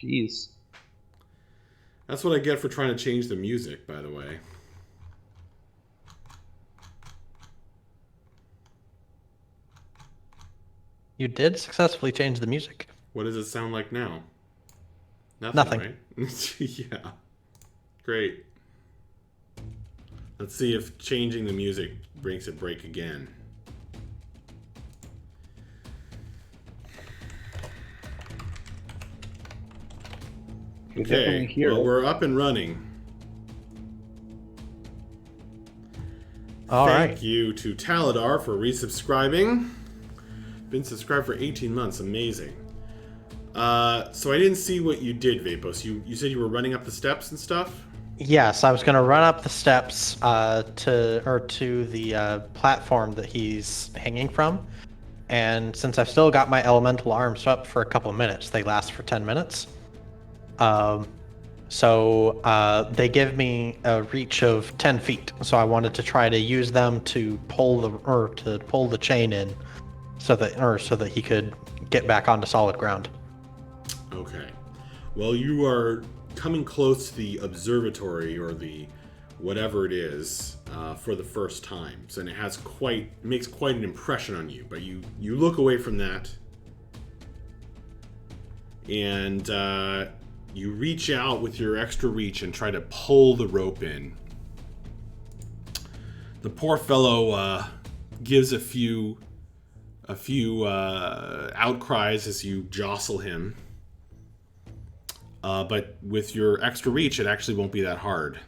Jeez. That's what I get for trying to change the music, by the way. You did successfully change the music. What does it sound like now? Nothing, Nothing. right? Yeah. Great. Let's see if changing the music makes it break again. Okay, well, we're up and running. Thank you to Taladar for resubscribing. Been subscribed for 18 months. Amazing. So I didn't see what you did, Vapos. You said you were running up the steps and stuff? Yes, I was going to run up the steps to the platform that he's hanging from. And since I've still got my elemental arms up for a couple minutes, they last for 10 minutes. So they give me a reach of 10 feet. So I wanted to try to use them to pull the chain in so that he could get back onto solid ground. Okay. Well, you are coming close to the observatory or the whatever it is for the first time. So, and it makes quite an impression on you. But you look away from that and you reach out with your extra reach and try to pull the rope in. The poor fellow gives a few outcries as you jostle him. But with your extra reach, it actually won't be that hard.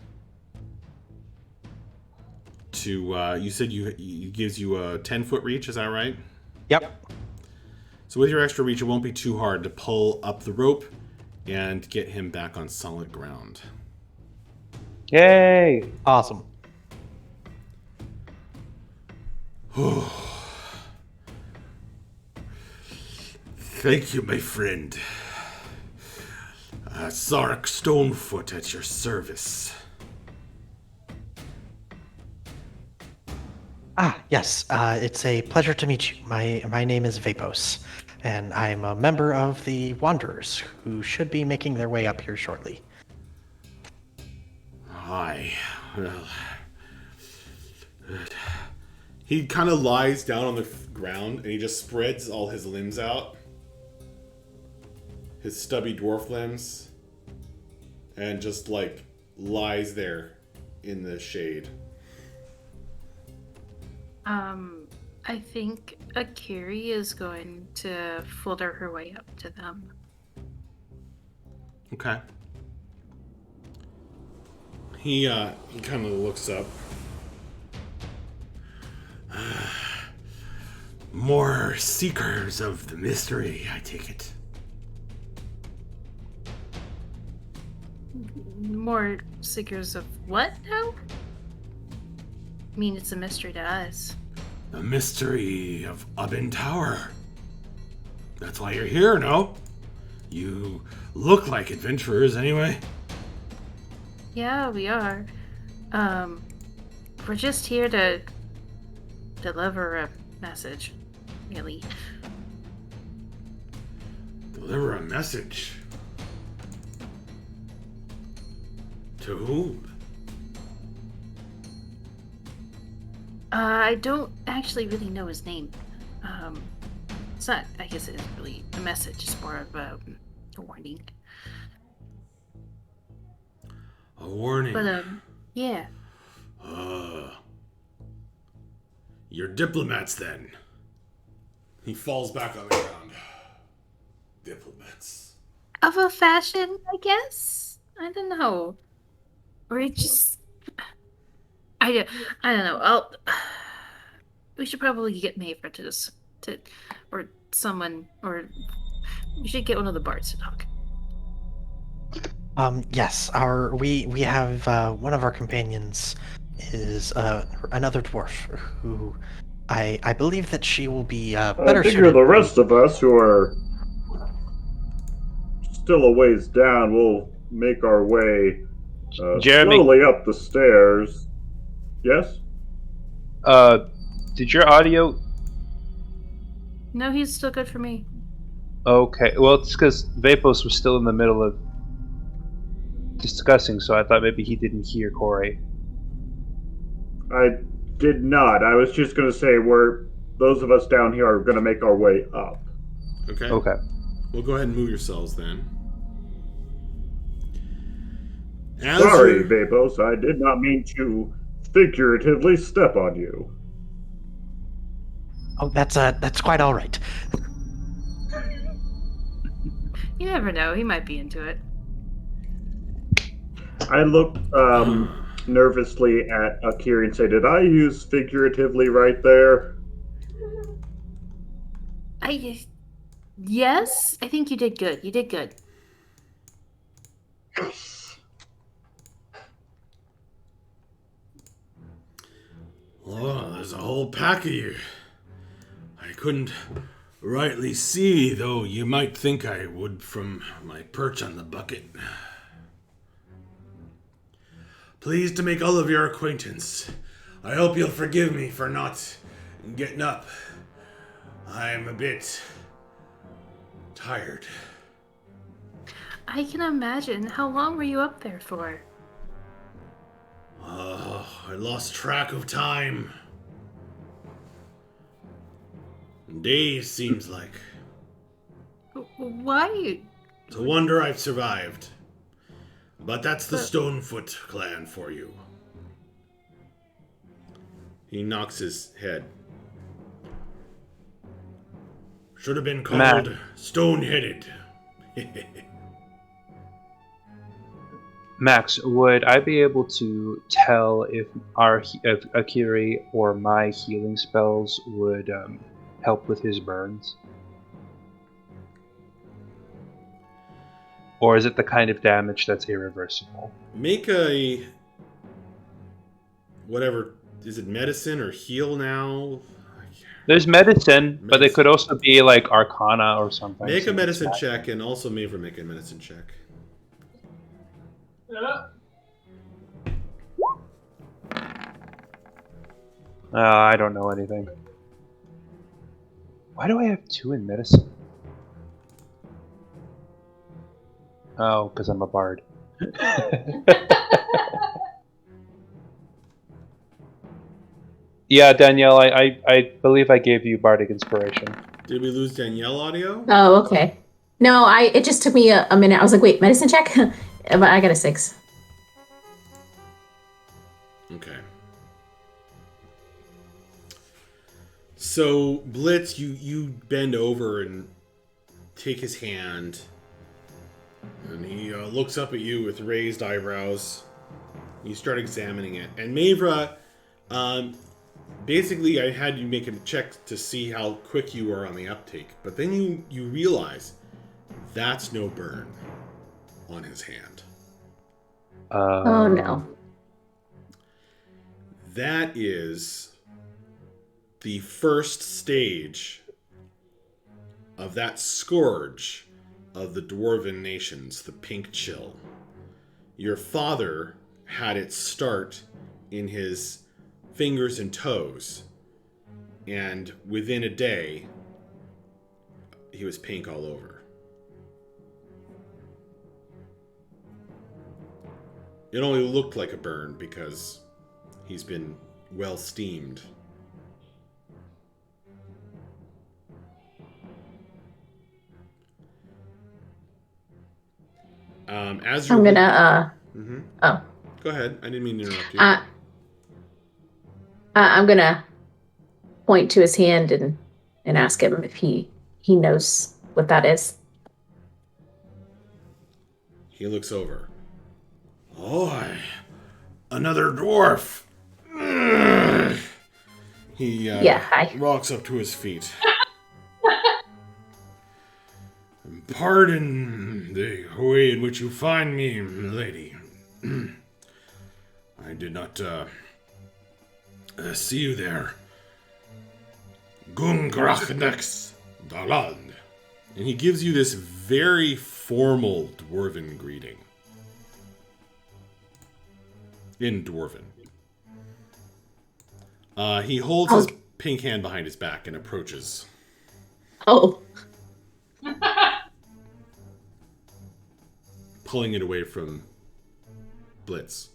You said it gives you a 10-foot reach, is that right? Yep. So with your extra reach, it won't be too hard to pull up the rope and get him back on solid ground. Yay! Awesome. Thank you, my friend. Sark Stonefoot at your service. Yes. It's a pleasure to meet you. My name is Vapos, and I'm a member of the Wanderers, who should be making their way up here shortly. Hi. Well, he kind of lies down on the ground, and he just spreads all his limbs out. His stubby dwarf limbs. And just, lies there in the shade. I think Akiri is going to flutter her way up to them. Okay. He kind of looks up. More seekers of the mystery, I take it. More seekers of what now? I mean, it's a mystery to us. The mystery of Ubin Tower. That's why you're here, no? You look like adventurers anyway. Yeah, we are. We're just here to deliver a message, really. Deliver a message? To whom? I don't actually really know his name. It's not, I guess it isn't really a message, it's more of a warning. A warning? But, yeah. You're diplomats then. He falls back on the ground. Diplomats. Of a fashion, I guess? I don't know. Or it just... I don't know. We should probably get Mayfair or someone, or we should get one of the bards to talk. Yes, we have one of our companions is another dwarf who I believe that she will be better I figure suited. the rest of us who are still a ways down will make our way slowly up the stairs. Yes? Did your audio... No, he's still good for me. Okay, well, it's because Vapos was still in the middle of discussing, so I thought maybe he didn't hear Corey. I did not. I was just going to say those of us down here are going to make our way up. Okay. Okay. We'll go ahead and move yourselves then. Sorry, Vapos. I did not mean to figuratively step on you. Oh, that's quite all right. You never know. He might be into it. I look nervously at Akiri and say, did I use figuratively right there? Yes, I think you did good. You did good. Oh, there's a whole pack of you. I couldn't rightly see, though you might think I would from my perch on the bucket. Pleased to make all of your acquaintance. I hope you'll forgive me for not getting up. I'm a bit tired. I can imagine. How long were you up there for? I lost track of time. Days seems like. Why? It's a wonder I've survived. But that's the Stonefoot clan for you. He knocks his head. Should have been called Stone-Headed. Max, would I be able to tell if if Akiri or my healing spells would help with his burns? Or is it the kind of damage that's irreversible? Make a... whatever... Is it medicine or heal now? There's medicine, but it could also be like Arcana or something. Make a medicine check, and also Mavra make a medicine check. I don't know anything. Why do I have 2 in medicine? Oh, because I'm a bard. Yeah, Danielle, I believe I gave you bardic inspiration. Did we lose Danielle audio? Oh, okay. No, it just took me a minute. I was like, wait, medicine check? But I got a 6. Okay. So, Blitz, you bend over and take his hand, and he looks up at you with raised eyebrows. You start examining it. And Mavra, basically I had you make a check to see how quick you were on the uptake, but then you realize that's no burn on his hand. Oh, no. That is the first stage of that scourge of the Dwarven nations, the Pink Chill. Your father had it start in his fingers and toes, and within a day, he was pink all over. It only looked like a burn because he's been well steamed. As you're... I'm gonna, Mm-hmm. Oh. Go ahead. I didn't mean to interrupt you. I'm gonna point to his hand and ask him if he knows what that is. He looks over. Oh, another dwarf. He hi. rocks up to his feet. Pardon the way in which you find me, lady. I did not see you there. Gungrachnex Daland. And he gives you this very formal dwarven greeting. In Dwarven. He holds his pink hand behind his back and approaches. Oh. pulling it away from Blitz.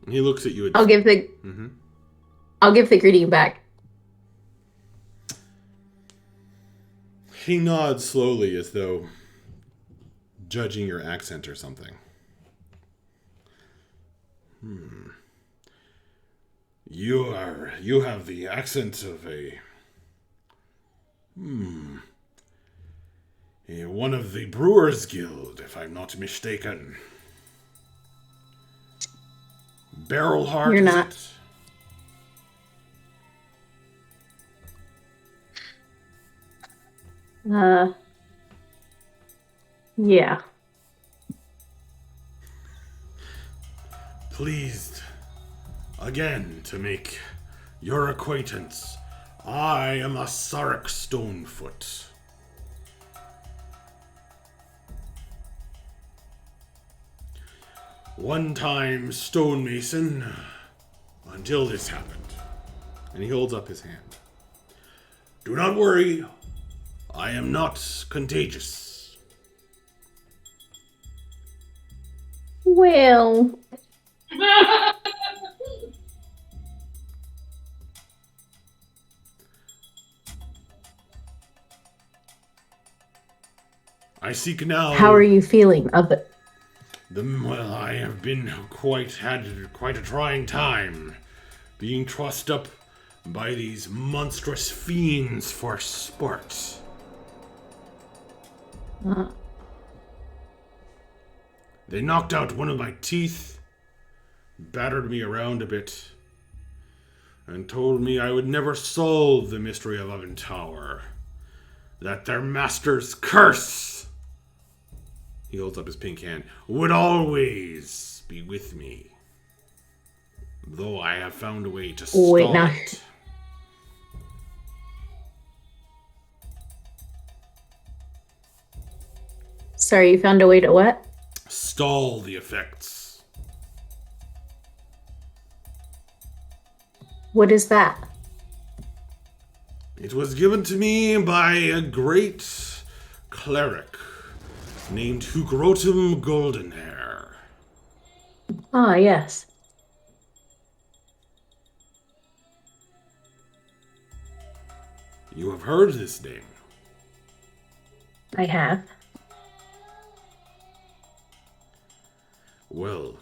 He looks at you. I'll give the greeting back. He nods slowly as though judging your accent or something. You have the accent of one of the Brewers Guild, if I'm not mistaken. Barrelheart, You're is not. it? Yeah. Pleased again to make your acquaintance. I am a Sarek Stonefoot. One time stonemason until this happened. And he holds up his hand. Do not worry. I am not contagious. Well, I seek now. how are you feeling of it? Well, I have been had quite a trying time being trussed up by these monstrous fiends for sport. They knocked out one of my teeth, battered me around a bit, and told me I would never solve the mystery of Oven Tower. That their master's curse, he holds up his pink hand, would always be with me. Though I have found a way to stall it. Sorry, you found a way to what? Stall the effects. What is that? It was given to me by a great cleric named Hugrotum Goldenhair. Ah, yes. You have heard this name. I have. Well,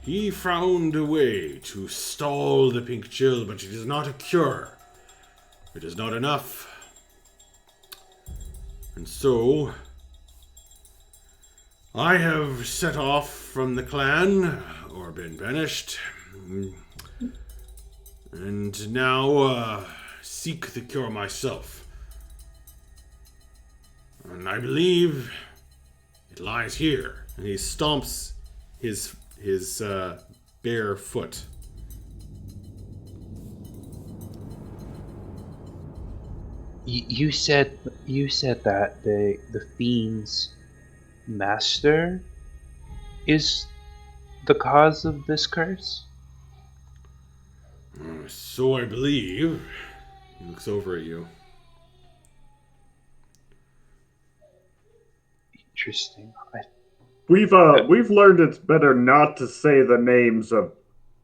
he found a way to stall the pink chill, but it is not a cure. It is not enough. And so, I have set off from the clan, or been banished, and now seek the cure myself. And I believe it lies here. And he stomps his bare foot. You said that the fiend's master is the cause of this curse? So I believe. He looks over at you. Interesting. We've learned it's better not to say the names of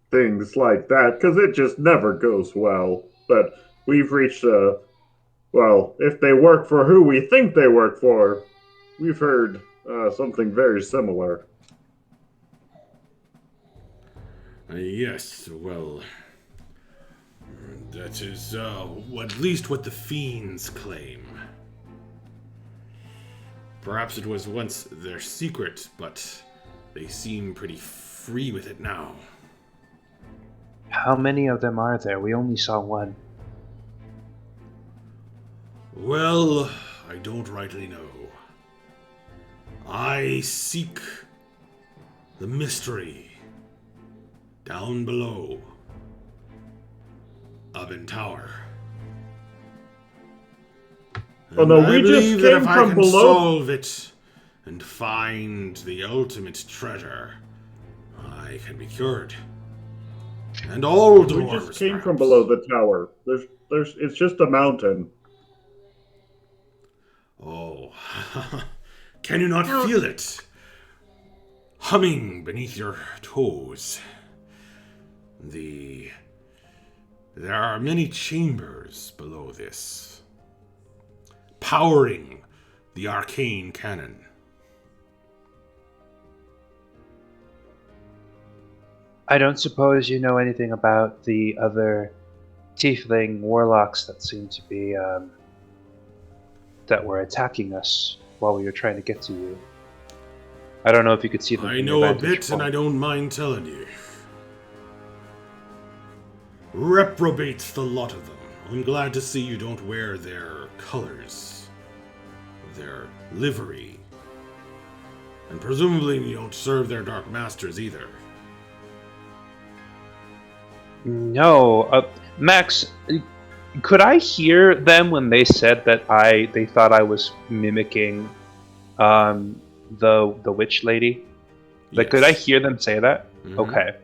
things like that because it just never goes well. But we've reached well, if they work for who we think they work for, we've heard something very similar. Yes, well, that is at least what the fiends claim. Perhaps it was once their secret, but they seem pretty free with it now. How many of them are there? We only saw one. Well, I don't rightly know. I seek the mystery down below Oven Tower. Oh no, I we just believe that came if I from can below. solve it and find the ultimate treasure, I can be cured. And all We dwarves. just came perhaps. from below the tower. It's just a mountain. Oh, can you not No. feel it? Humming beneath your toes. There are many chambers below this, powering the arcane cannon. I don't suppose you know anything about the other tiefling warlocks that seem to be that were attacking us while we were trying to get to you. I don't know if you could see them. I from know your a vantage bit, and I point. don't mind telling you. Reprobates the lot of them. I'm glad to see you don't wear their colors, their livery, and presumably you don't serve their dark masters either. No, Max, could I hear them when they said that they thought I was mimicking the witch lady? Like, could I Yes. hear them say that? Mhm. Okay.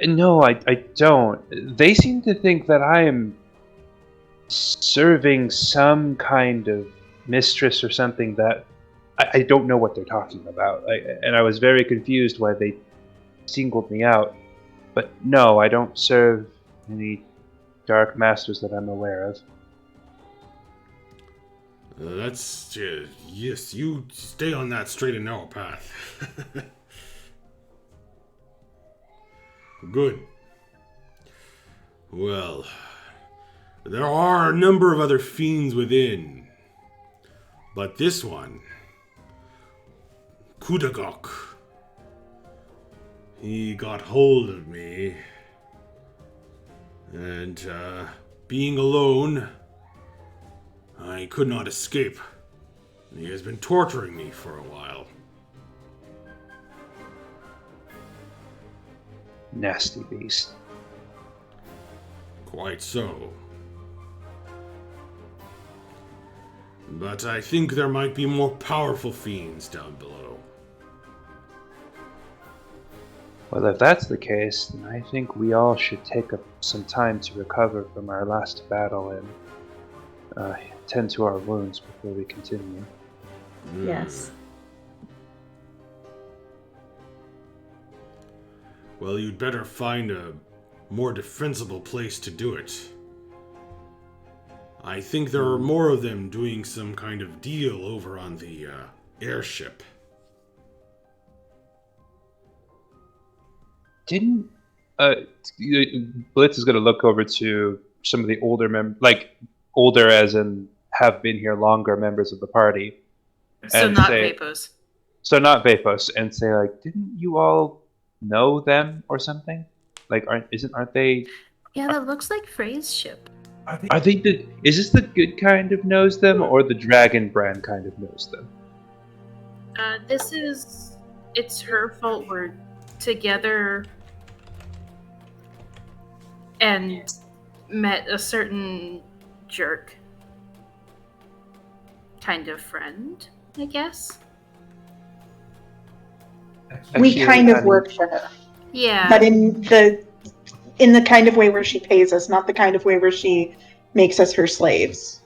No, I don't. They seem to think that I am serving some kind of mistress or something that I don't know what they're talking about. And I was very confused why they singled me out. But no, I don't serve any dark masters that I'm aware of. That's yes. You stay on that straight and narrow path. Good. Well, there are a number of other fiends within, but this one, Kudagok, he got hold of me, and being alone, I could not escape. He has been torturing me for a while. Nasty beast. Quite so. But I think there might be more powerful fiends down below. Well, if that's the case, then I think we all should take some time to recover from our last battle and tend to our wounds before we continue. Yes. Well, you'd better find a more defensible place to do it. I think there are more of them doing some kind of deal over on the airship. Didn't Blitz is going to look over to some of the older older as in have been here longer members of the party. So And not say- Vapos. So not Vapos, and say like, didn't you all know them or something? Like, aren't they? Yeah, that looks like Frey's ship. Are they the? Is this the good kind of knows them, or the dragon brand kind of knows them? It's her fault we're together and met a certain jerk kind of friend, I guess. We Actually, kind I of mean- work for her, Yeah. but in the kind of way where she pays us, not the kind of way where she makes us her slaves.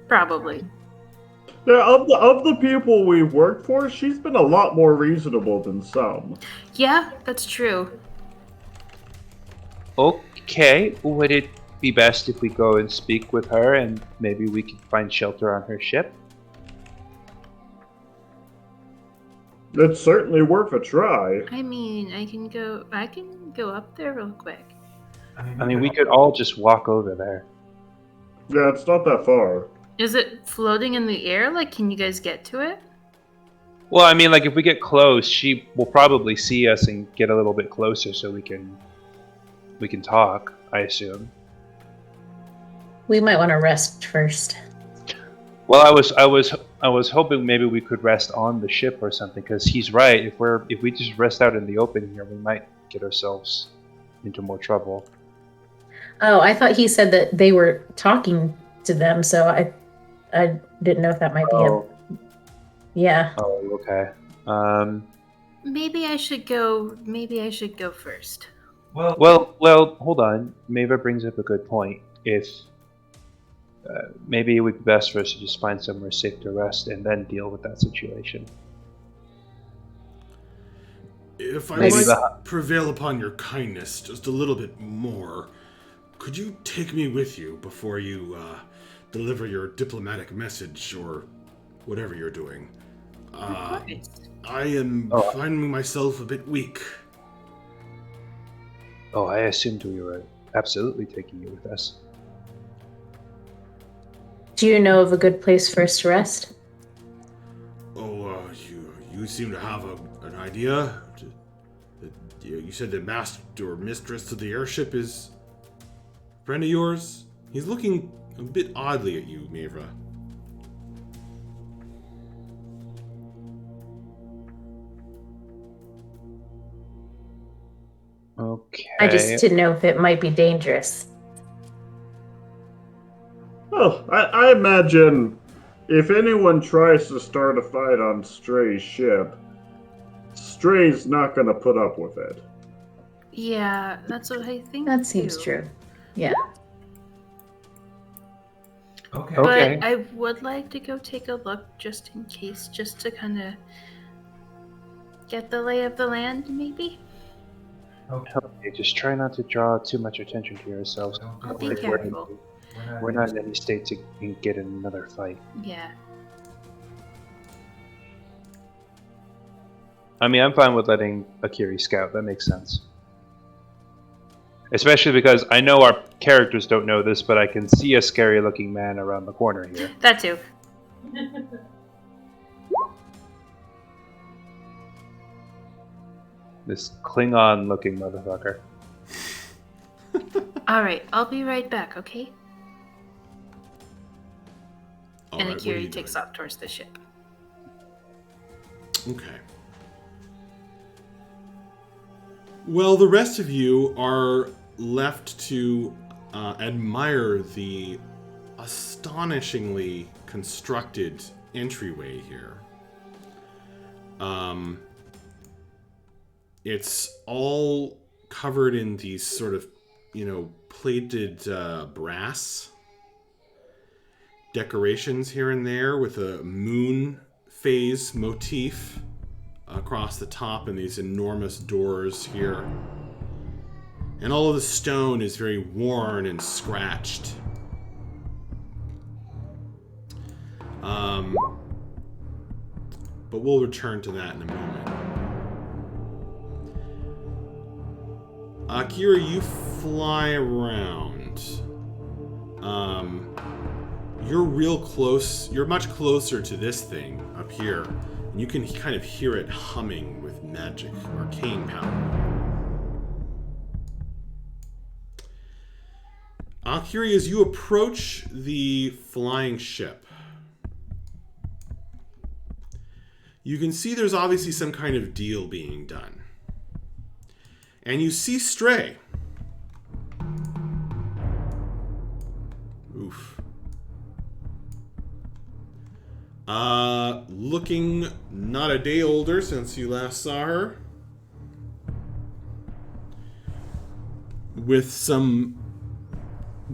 Probably. Yeah, of the people we worked for, she's been a lot more reasonable than some. Yeah, that's true. Okay, would it be best if we go and speak with her, and maybe we can find shelter on her ship? It's certainly worth a try. I mean, I can go up there real quick. I mean, we could all just walk over there. Yeah, it's not that far. Is it floating in the air? Like, can you guys get to it? Well, I mean, like if we get close, she will probably see us and get a little bit closer, so we can talk. I assume. We might want to rest first. Well, I was hoping maybe we could rest on the ship or something, because he's right. If we just rest out in the open here, we might get ourselves into more trouble. Oh, I thought he said that they were talking to them, so I didn't know if that might be Oh. Yeah. Oh, okay. Maybe I should go. Maybe I should go first. Well, hold on. Maeva brings up a good point. If maybe it would be best for us to just find somewhere safe to rest and then deal with that situation. If I Maybe might prevail upon your kindness just a little bit more, could you take me with you before you deliver your diplomatic message or whatever you're doing? Of course. I am finding myself a bit weak. Oh, I assumed we were absolutely taking you with us. Do you know of a good place for us to rest? Oh, you seem to have an idea. You said the master or mistress of the airship is a friend of yours? He's looking a bit oddly at you, Maeva. Okay. I just didn't know if it might be dangerous. Well, I imagine if anyone tries to start a fight on Stray's ship, Stray's not going to put up with it. Yeah, that's what I think. That seems too. true. Yeah. Okay. But I would like to go take a look just in case, just to kind of get the lay of the land, maybe? Okay, just try not to draw too much attention to yourselves. I'll be careful. We're not in any state to get in another fight. Yeah. I mean, I'm fine with letting Akiri scout. That makes sense. Especially because I know our characters don't know this, but I can see a scary-looking man around the corner here. That too. This Klingon-looking motherfucker. Alright, I'll be right back, okay? All And right, what are you Akiri takes doing? off towards the ship. Okay. Well, the rest of you are left to admire the astonishingly constructed entryway here. It's all covered in these sort of, plated brass decorations here and there with a moon phase motif across the top and these enormous doors here. And all of the stone is very worn and scratched. But we'll return to that in a moment. Akira, you fly around. You're real close. You're much closer to this thing up here. And you can kind of hear it humming with magic, arcane power. Akira, as you approach the flying ship, you can see there's obviously some kind of deal being done. And you see Stray. Oof. Looking not a day older since you last saw her. With some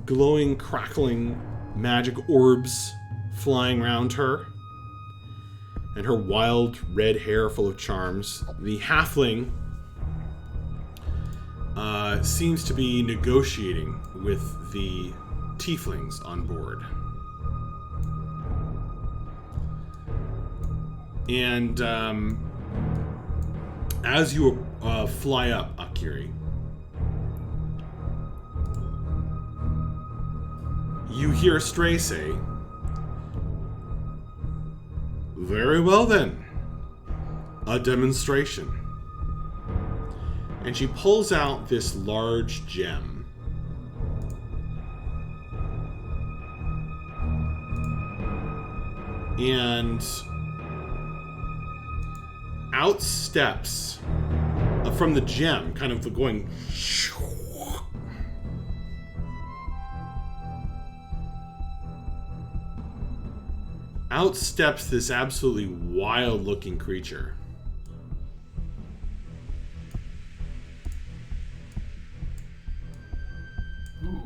glowing, crackling magic orbs flying around her. And her wild red hair full of charms. The halfling seems to be negotiating with the tieflings on board. And as you fly up, Akiri, you hear Stray say, "Very well then, a demonstration." And she pulls out this large gem. And out steps from the gem, kind of going. Out steps this absolutely wild-looking creature.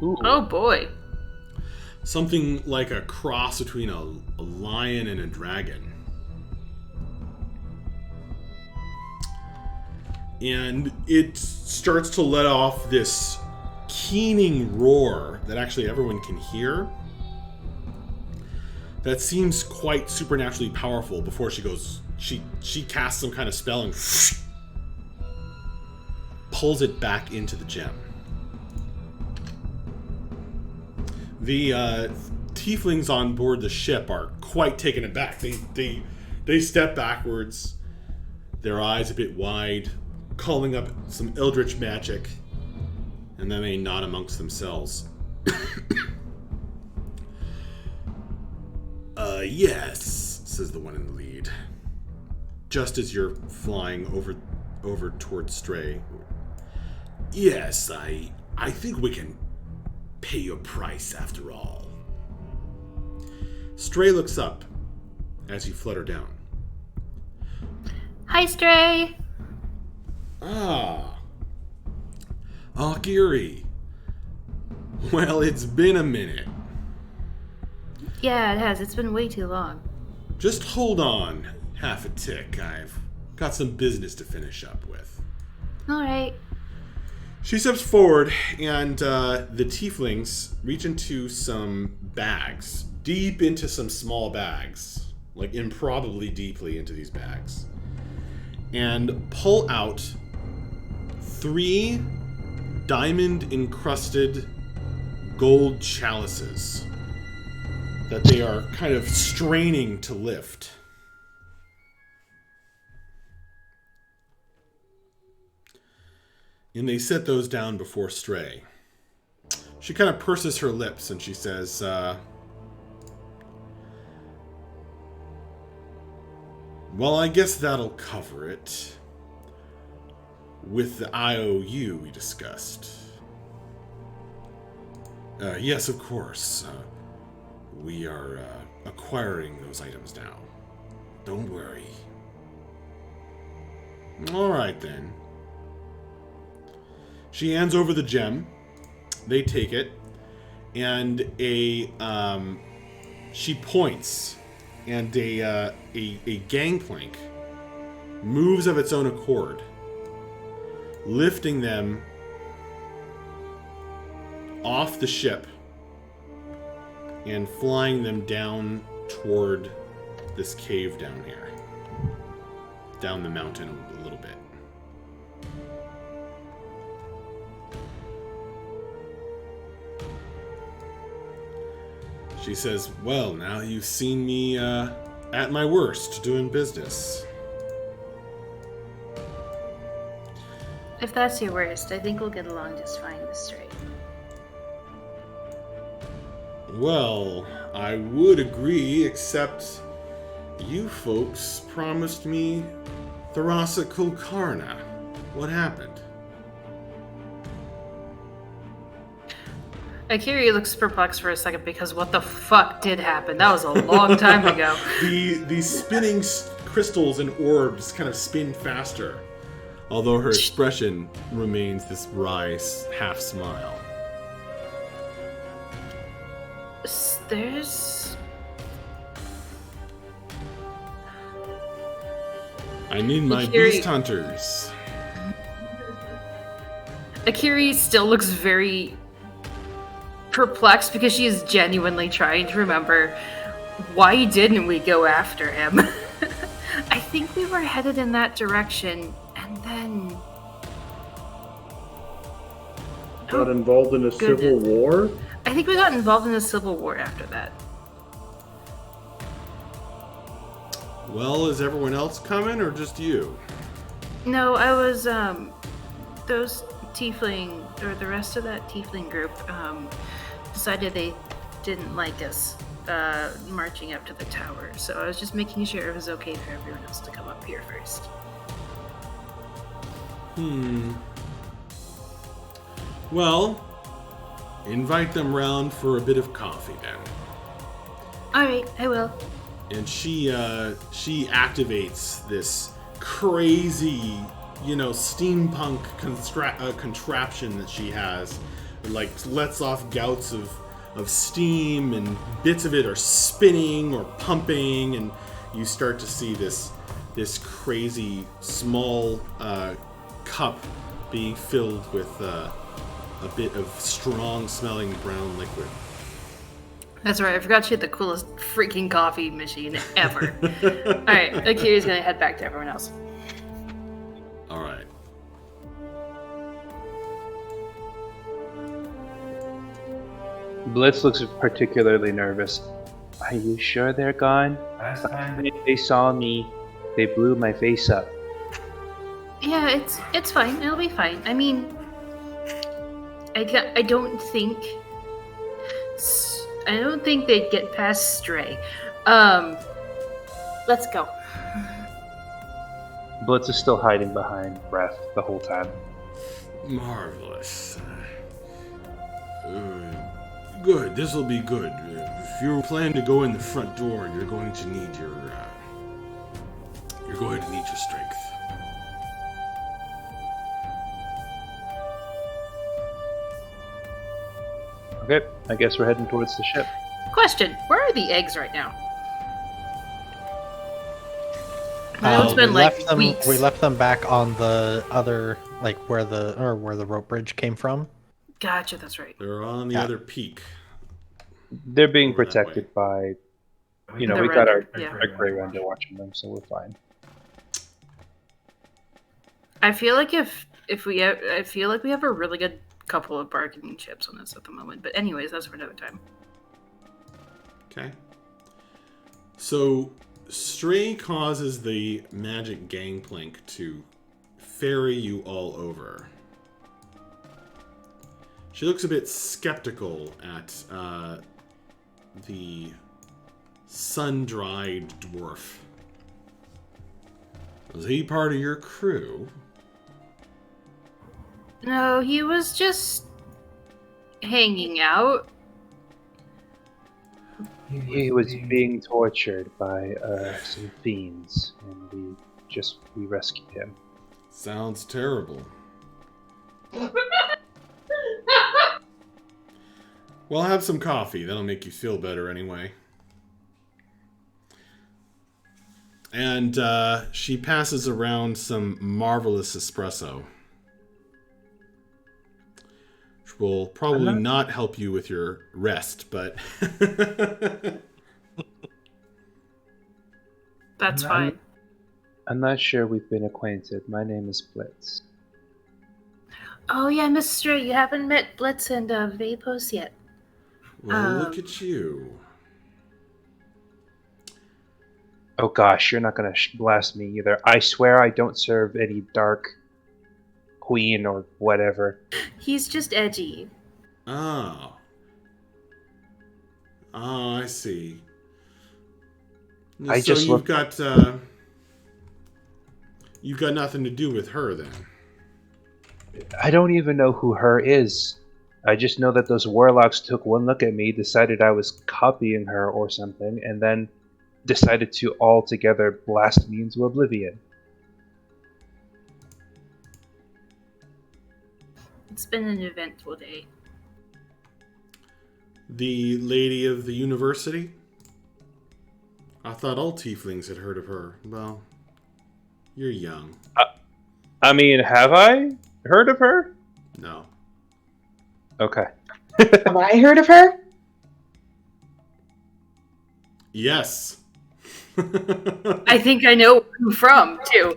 Ooh. Oh boy. Something like a cross between a lion and a dragon. And it starts to let off this keening roar that actually everyone can hear. That seems quite supernaturally powerful before she goes... She casts some kind of spell and pulls it back into the gem. The tieflings on board the ship are quite taken aback. They step backwards, their eyes a bit wide, calling up some eldritch magic, and then they nod amongst themselves. Yes, says the one in the lead. Just as you're flying over towards Stray. Yes, I think we can pay your price after all. Stray looks up as you flutter down. Hi, Stray. Ah, Akiri. Well, it's been a minute. Yeah, it has. It's been way too long. Just hold on half a tick. I've got some business to finish up with. All right. She steps forward, and the tieflings reach into some bags, deep into some small bags, like improbably deeply into these bags, and pull out 3 diamond-encrusted gold chalices that they are kind of straining to lift. And they set those down before Stray. She kind of purses her lips and she says, well, I guess that'll cover it. With the IOU we discussed. Yes, of course. We are acquiring those items now. Don't worry. All right, then. She hands over the gem. They take it. And she points. And a gangplank moves of its own accord, lifting them off the ship and flying them down toward this cave down here. Down the mountain a little bit. She says, well, now you've seen me at my worst doing business. If that's your worst, I think we'll get along just fine with Stray. Well, I would agree, except you folks promised me Tharasa Kulkarna. What happened? Akiri looks perplexed for a second because what the fuck did happen? That was a long time ago. The spinning crystals and orbs kind of spin faster, although her expression remains this wry half smile. There's... I need my Akiri... beast hunters. Akiri still looks very perplexed because she is genuinely trying to remember, why didn't we go after him? I think we were headed in that direction, and then... Got involved in a civil war? I think we got involved in a civil war after that. Well, is everyone else coming, or just you? No, I was, those tiefling, or the rest of that tiefling group, decided they didn't like us, marching up to the tower. So I was just making sure it was okay for everyone else to come up here first. Well, invite them round for a bit of coffee then. Alright, I will. And she activates this crazy, steampunk contraption that she has It like lets off gouts of steam, and bits of it are spinning or pumping, and you start to see this crazy small cup being filled with a bit of strong-smelling brown liquid. That's right. I forgot she had the coolest freaking coffee machine ever. All right, Akira's gonna head back to everyone else. All right. Blitz looks particularly nervous. Are you sure they're gone? Last time They saw me. They blew my face up. Yeah, it's fine. It'll be fine. I mean, I don't think they'd get past Stray. Let's go. Blitz is still hiding behind Breath the whole time. Marvelous. Good. This will be good. If you plan to go in the front door, you're going to need your strength. Okay, I guess we're heading towards the ship. Question: where are the eggs right now? I know it's been weeks. We left them back on the other, like where the rope bridge came from. Gotcha, that's right. They're on the other peak. They're being Over that protected by, we The got render, our gray render watching them, so we're fine. I feel like we have a really good couple of bargaining chips on this at the moment. But anyways, that's for another time. Okay. So Stray causes the magic gangplank to ferry you all over. She looks a bit skeptical at the sun-dried dwarf. Was he part of your crew? No, he was just hanging out. He was being tortured by some fiends, and we rescued him. Sounds terrible. Well, have some coffee. That'll make you feel better anyway. And she passes around some marvelous espresso, which will probably not help you with your rest, but... That's fine. I'm not sure we've been acquainted. My name is Blitz. Oh yeah, Miss Stray, you haven't met Blitz and Vapos yet. Well, look at you. Oh gosh, you're not gonna blast me either. I swear I don't serve any dark queen or whatever. He's just edgy. Oh. Oh, I see. I so just you've got nothing to do with her then. I don't even know who her is. I just know that those warlocks took one look at me, decided I was copying her or something, and then decided to all together blast me into oblivion. It's been an eventful day. The lady of the university? I thought all tieflings had heard of her. Well, you're young. I mean, have I heard of her? No. Okay. Have I heard of her? Yes. I think I know who from, too.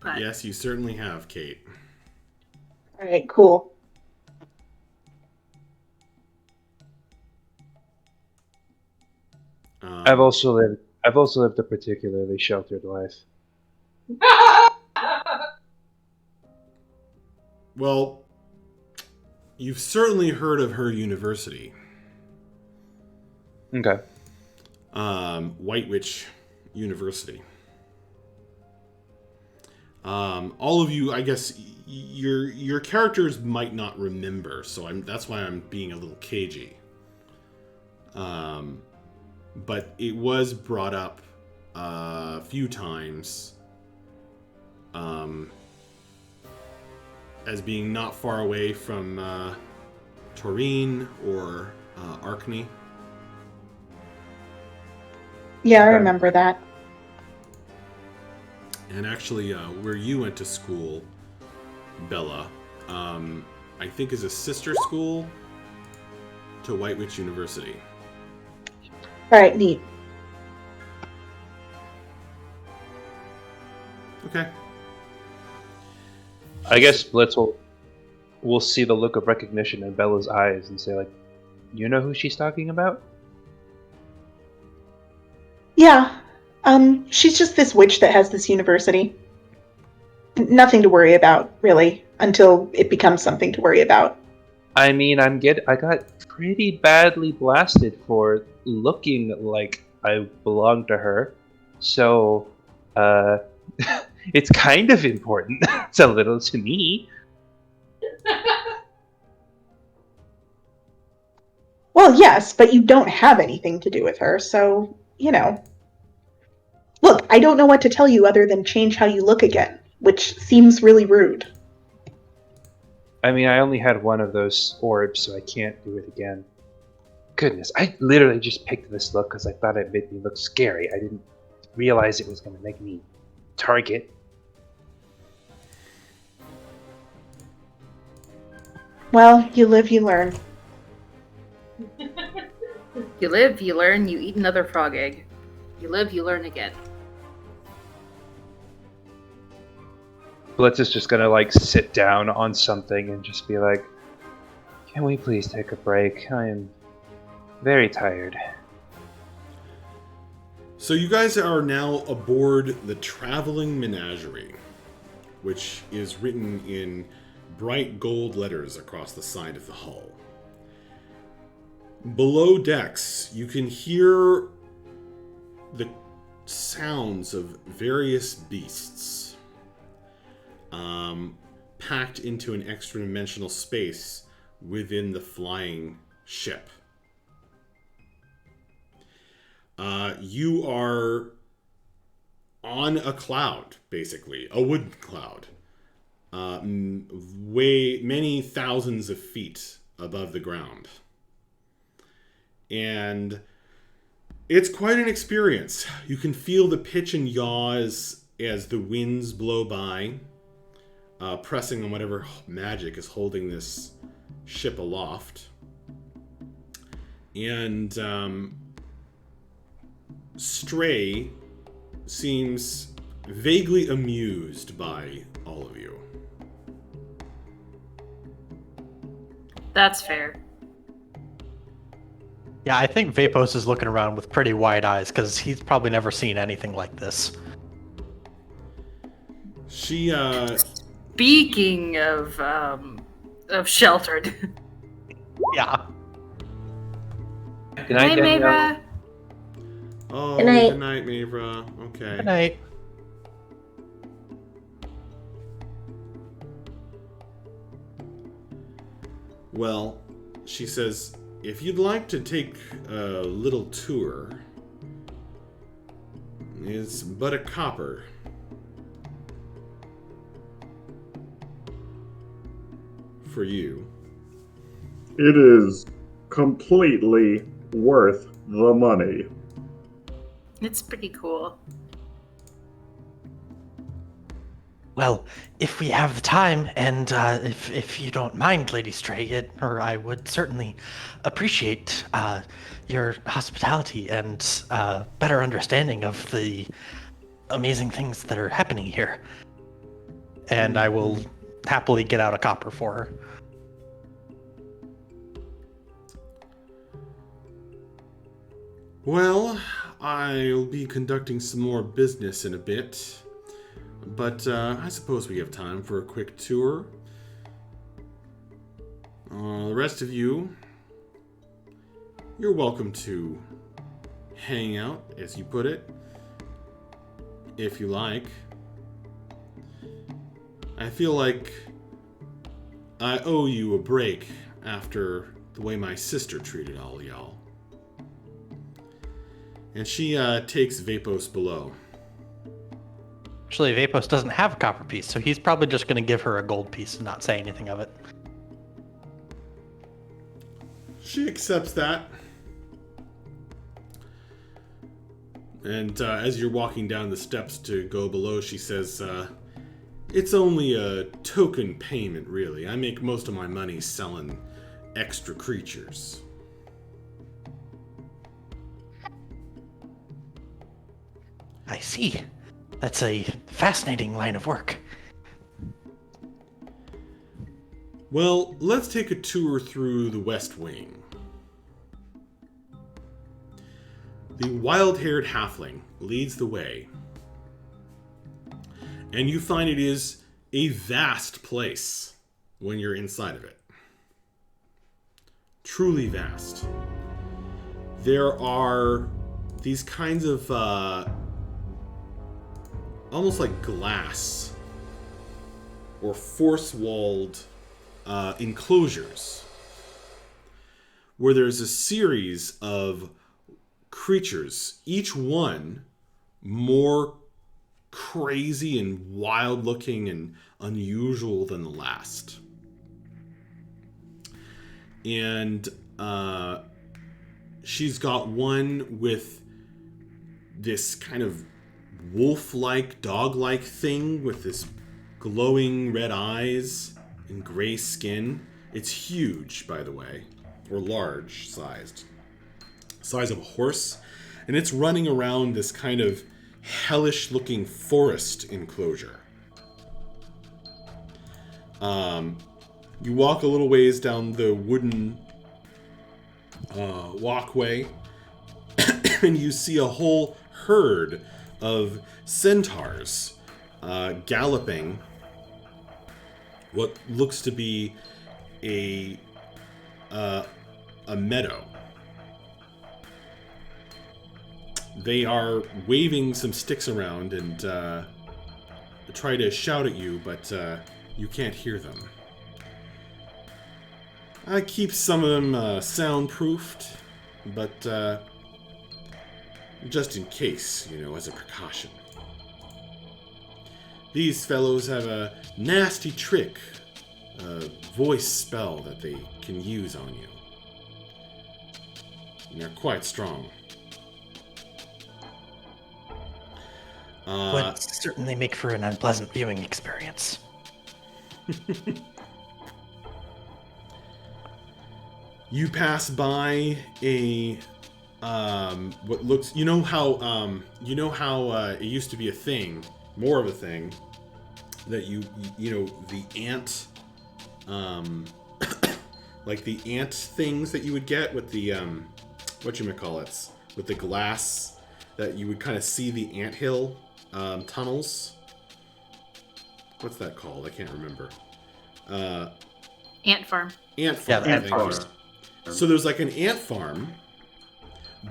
But Yes, you certainly have, Kate. All right, cool. I've also lived a particularly sheltered life. Well, you've certainly heard of her university. Okay. White Witch University. All of you, I guess, your characters might not remember, so that's why I'm being a little cagey. But it was brought up a few times as being not far away from Taurine or Arkney. Yeah, I Okay. remember that. And actually, where you went to school, Bella, I think is a sister school to White Witch University. All right, neat. Okay. I guess Blitz will see the look of recognition in Bella's eyes and say, like, you know who she's talking about? Yeah. She's just this witch that has this university. Nothing to worry about, really, until it becomes something to worry about. I mean, I got pretty badly blasted for looking like I belonged to her. So, it's kind of important. It's a little to me. Well, yes, but you don't have anything to do with her, so, you know. Look, I don't know what to tell you other than change how you look again, which seems really rude. I mean, I only had one of those orbs, so I can't do it again. Goodness, I literally just picked this look because I thought it made me look scary. I didn't realize it was going to make me target. Well, you live, you learn. You live, you learn, you eat another frog egg. You live, you learn again. Blitz is just gonna like sit down on something and just be like, "Can we please take a break? I am very tired." So you guys are now aboard the Traveling Menagerie, which is written in bright gold letters across the side of the hull. Below decks, you can hear the sounds of various beasts packed into an extra-dimensional space within the flying ship. You are on a cloud, basically, a wood cloud, many thousands of feet above the ground. And it's quite an experience. You can feel the pitch and yaw as the winds blow by, pressing on whatever magic is holding this ship aloft. And Stray seems vaguely amused by all of you. That's fair. Yeah, I think Vapos is looking around with pretty wide eyes because he's probably never seen anything like this. She, Speaking of sheltered. Yeah. Good Hi, night, Danielle. Mayra. oh, Good night. good night, Mavra. Okay. Good night. Well, she says, if you'd like to take a little tour, it's but a copper. For you. It is completely worth the money. It's pretty cool. Well, if we have the time, and if you don't mind, Lady Stray, I would certainly appreciate your hospitality and better understanding of the amazing things that are happening here. And I will happily get out a copper for her. Well, I'll be conducting some more business in a bit. But I suppose we have time for a quick tour. The rest of you, you're welcome to hang out, as you put it, if you like. I feel like I owe you a break after the way my sister treated all y'all. And she takes Vapos below. Actually, Vapos doesn't have a copper piece, so he's probably just going to give her a gold piece and not say anything of it. She accepts that. And as you're walking down the steps to go below, she says, it's only a token payment, really. I make most of my money selling extra creatures. I see. That's a fascinating line of work. Well, let's take a tour through the West Wing. The wild-haired halfling leads the way. And you find it is a vast place when you're inside of it. Truly vast. There are these kinds of almost like glass or force-walled enclosures where there's a series of creatures, each one more crazy and wild looking and unusual than the last. And she's got one with this kind of wolf-like, dog-like thing with this glowing red eyes and gray skin. It's huge, by the way, or large-sized. Size of a horse. And it's running around this kind of hellish-looking forest enclosure. You walk a little ways down the wooden walkway, and you see a whole herd of centaurs galloping what looks to be a meadow. They are waving some sticks around and try to shout at you, but you can't hear them. I keep some of them soundproofed, but just in case, as a precaution. These fellows have a nasty trick, a voice spell that they can use on you. And they're quite strong. Would certainly make for an unpleasant viewing experience. You pass by a what looks, how it used to be a thing, more of a thing, that the ant, like the ant things that you would get with the whatchamacallits, with the glass, that you would kind of see the anthill tunnels. What's that called? I can't remember. Ant farm. Ant farm. Yeah, ant farm. So there's like an ant farm,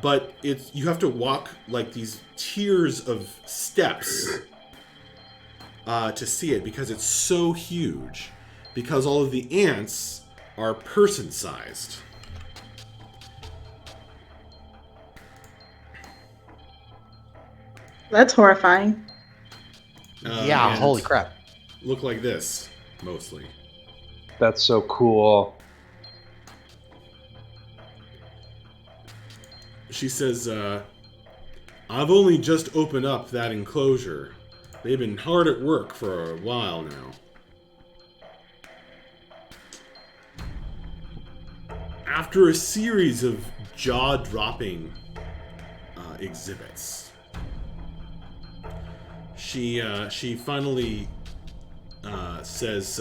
but you have to walk like these tiers of steps to see it, because it's so huge, because all of the ants are person-sized. That's horrifying. Yeah, and holy crap. Look like this, mostly. That's so cool. She says, I've only just opened up that enclosure. They've been hard at work for a while now. After a series of jaw-dropping exhibits, she finally says,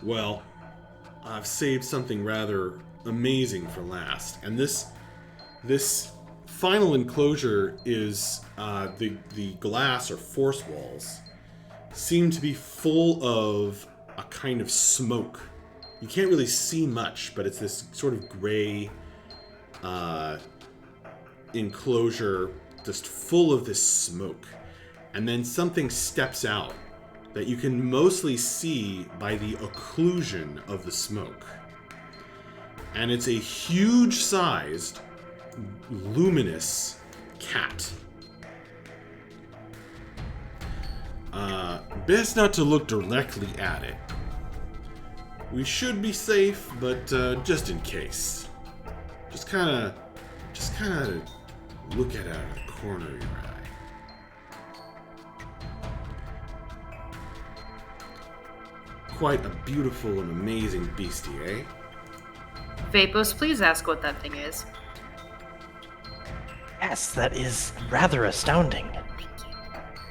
well, I've saved something rather amazing for last. And this final enclosure is the glass or force walls seem to be full of a kind of smoke. You can't really see much, but it's this sort of gray enclosure just full of this smoke. And then something steps out that you can mostly see by the occlusion of the smoke. And it's a huge-sized, luminous cat. Best not to look directly at it. We should be safe, but just in case. Just kind of look at it out of the corner of your eye. Quite a beautiful and amazing beastie, eh? Vapos, please ask what that thing is. Yes, that is rather astounding.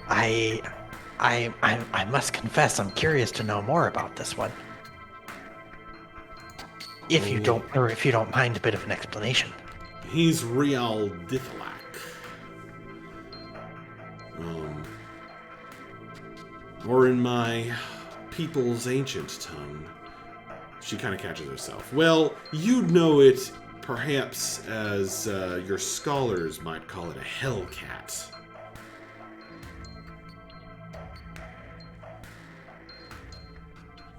I must confess, I'm curious to know more about this one. If you don't mind a bit of an explanation. He's Real Dithlak. Or in my people's ancient tongue. She kind of catches herself. Well, you'd know it perhaps as your scholars might call it a hellcat.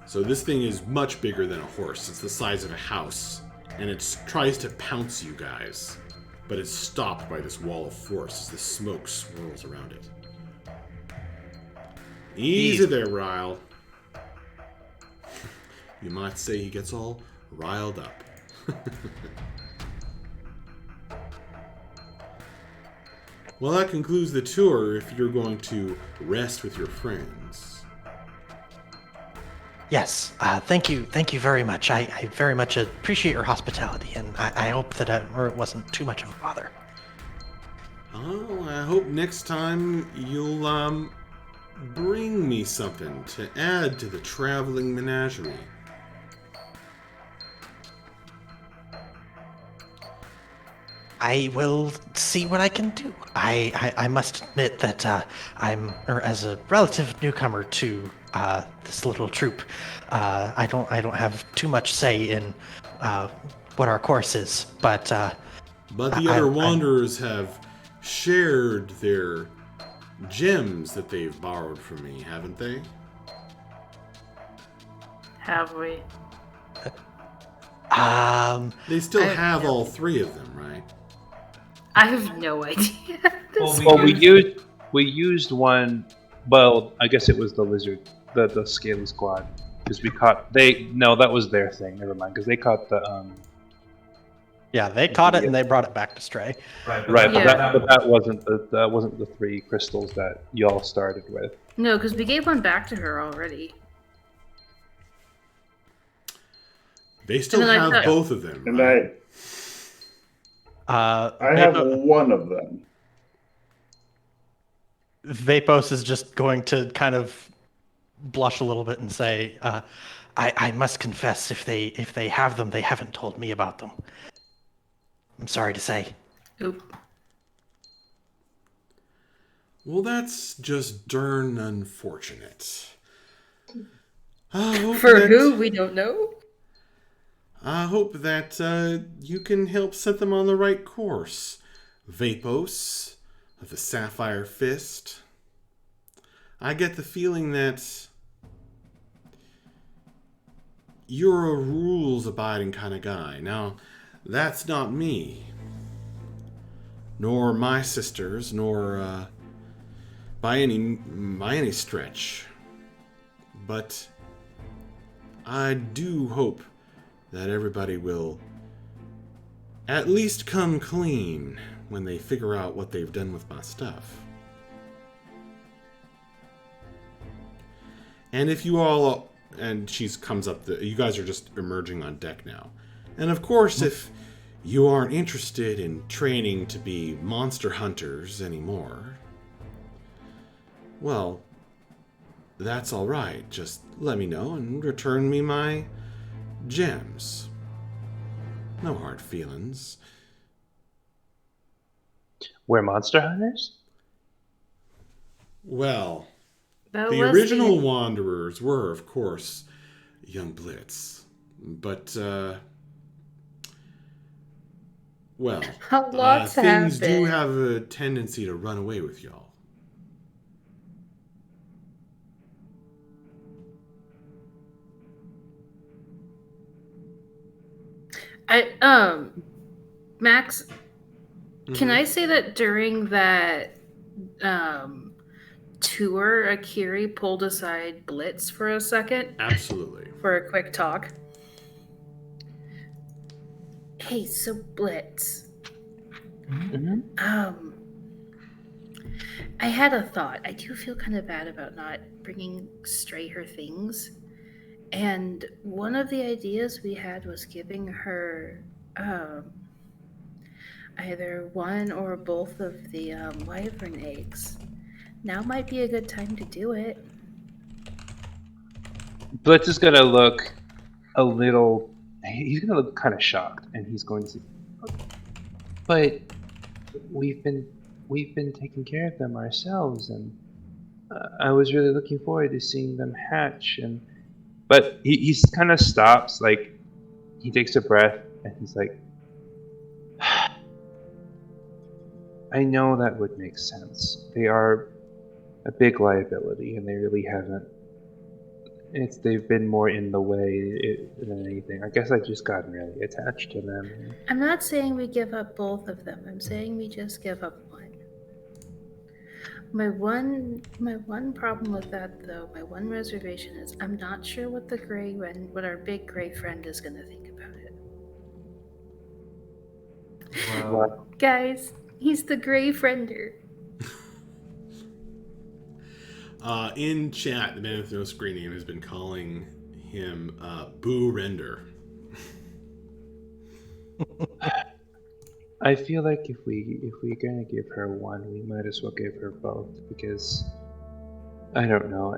So this thing is much bigger than a horse. It's the size of a house. And it tries to pounce you guys. But it's stopped by this wall of force as the smoke swirls around it. Easy there, Ryle. You might say he gets all riled up. Well, that concludes the tour if you're going to rest with your friends. Yes, thank you very much. I very much appreciate your hospitality, and I hope that it wasn't too much of a bother. Oh, I hope next time you'll bring me something to add to the traveling menagerie. I will see what I can do. I must admit that as a relative newcomer to this little troop, I don't have too much say in what our course is. But the other wanderers have shared their gems that they've borrowed from me, haven't they? Have we? They still have all three of them, right? I have no idea. We used one. Well, I guess it was the lizard, the scaly squad, because we caught. That was their thing. Never mind, because they caught the. Yeah, they caught it and they brought it back to Stray. Right, Yeah. but that wasn't the three crystals that y'all started with. No, because we gave one back to her already. They still And then I have thought- both of them, And right? I have one of them. Vapos is just going to kind of blush a little bit and say, I must confess, if they have them, they haven't told me about them. I'm sorry to say. Oop. Well, that's just darn unfortunate. For who? We don't know. I hope that you can help set them on the right course. Vapos of the Sapphire Fist. I get the feeling that you're a rules-abiding kind of guy. Now, that's not me. Nor my sisters, nor by any stretch. But I do hope that everybody will at least come clean when they figure out what they've done with my stuff. And if you all, and she comes up, you guys are just emerging on deck now. And of course, if you aren't interested in training to be monster hunters anymore, well, that's all right. Just let me know and return me my gems. No hard feelings. We're monster hunters? Well, That the was original Wanderers were, of course, young Blitz. But, well, Lots things do happened. have a tendency to run away with y'all. Max, can I say that during that tour, Akiri pulled aside Blitz for a second Absolutely. for a quick talk. Hey, so Blitz, Mhm. I had a thought. I do feel kind of bad about not bringing Stray her things. And one of the ideas we had was giving her either one or both of the wyvern eggs. Now might be a good time to do it. Blitz is gonna look a little. He's gonna look kind of shocked, and he's going to. But we've been taking care of them ourselves, and I was really looking forward to seeing them hatch. But he kind of stops, like he takes a breath, and he's like, I know that would make sense. They are a big liability, and they really haven't. They've been more in the way than anything. I guess I've just gotten really attached to them. I'm not saying we give up both of them. I'm saying we just give up one. My one problem with that, though, my one reservation is I'm not sure what what our big gray friend is going to think about it. Well, Guys, he's the gray friender. In chat, the man with no screen name has been calling him Boo Render. I feel like if we're gonna give her one, we might as well give her both, because I don't know.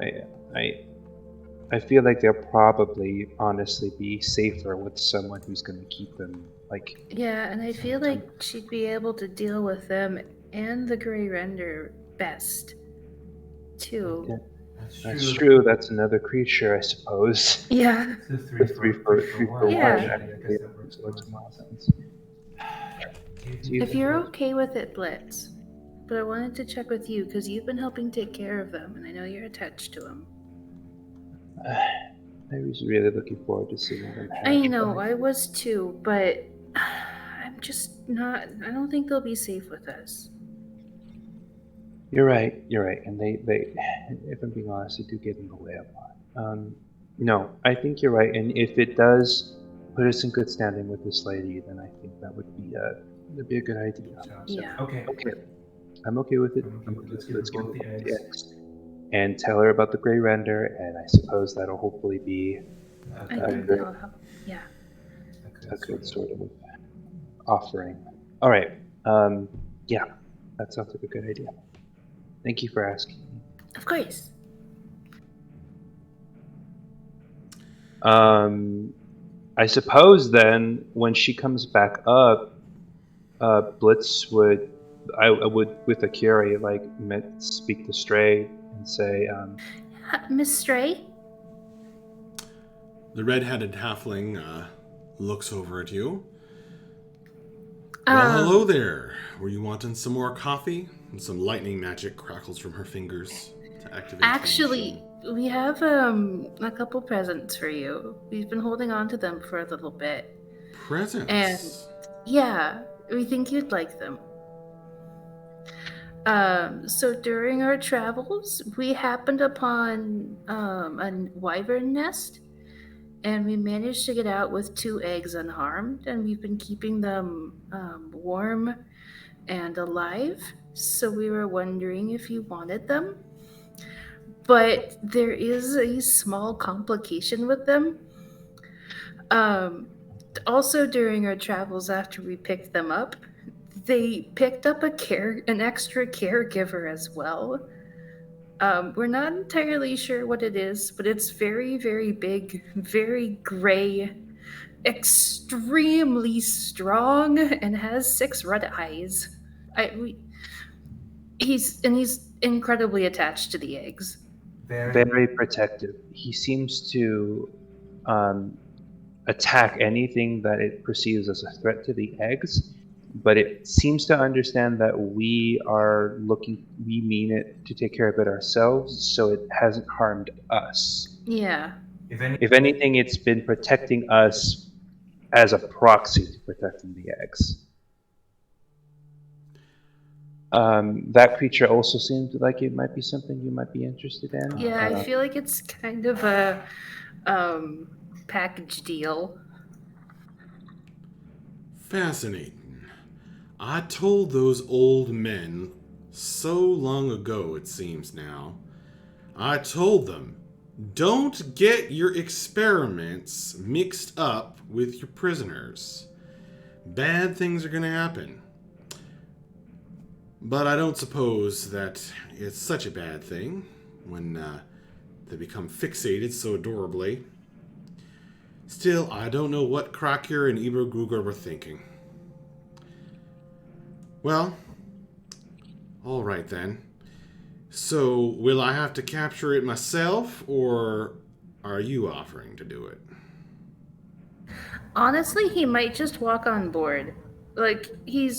I feel like they'll probably honestly be safer with someone who's gonna keep them like. Yeah, and I feel like she'd be able to deal with them and the gray render best, too. Yeah, that's true. That's another creature, I suppose. Yeah. It's a The 3 for 1 Yeah. actually makes lots of sense. Do you If you're okay with it, Blitz. But I wanted to check with you because you've been helping take care of them, and I know you're attached to them. I was really looking forward to seeing them hatch. I know, I was too, but I'm just not. I don't think they'll be safe with us. You're right, and they, if I'm being honest, they do get in the way a lot. No, I think you're right, and if it does put us in good standing with this lady, then I think that'd be a good idea. Yeah. Okay. I'm okay with it. Let's Let's give give both her the both eggs. and tell her about the gray render, and I suppose that'll hopefully be I think that'll help. Yeah. a good sort of offering. All right. Yeah, that sounds like a good idea. Thank you for asking. Of course. I suppose then when she comes back up, Blitz would, I would with Akiri speak to Stray and say, Miss Stray? The red-headed halfling looks over at you. Well, hello there. Were you wanting some more coffee? And some lightning magic crackles from her fingers to activate. Actually, we have a couple presents for you. We've been holding on to them for a little bit. Presents? And yeah, we think you'd like them. So during our travels, we happened upon a wyvern nest, and we managed to get out with 2 eggs unharmed, and we've been keeping them warm and alive. So we were wondering if you wanted them. But there is a small complication with them. Also, during our travels after we picked them up, they picked up an extra caregiver as well. We're not entirely sure what it is, but it's very, very big, very gray, extremely strong, and has 6 red eyes. He's incredibly attached to the eggs. very protective. He seems to attack anything that it perceives as a threat to the eggs, but it seems to understand that we mean it to take care of it ourselves, so it hasn't harmed us. Yeah. If anything, it's been protecting us as a proxy to protecting the eggs. That creature also seemed like it might be something you might be interested in. Yeah, I feel like it's kind of a package deal. Fascinating. I told those old men so long ago, it seems now. I told them, don't get your experiments mixed up with your prisoners. Bad things are going to happen. But I don't suppose that it's such a bad thing when they become fixated so adorably. Still, I don't know what Krakir and Ibra Gruger were thinking. Well, all right then. So, will I have to capture it myself, or are you offering to do it? Honestly, he might just walk on board. Like, he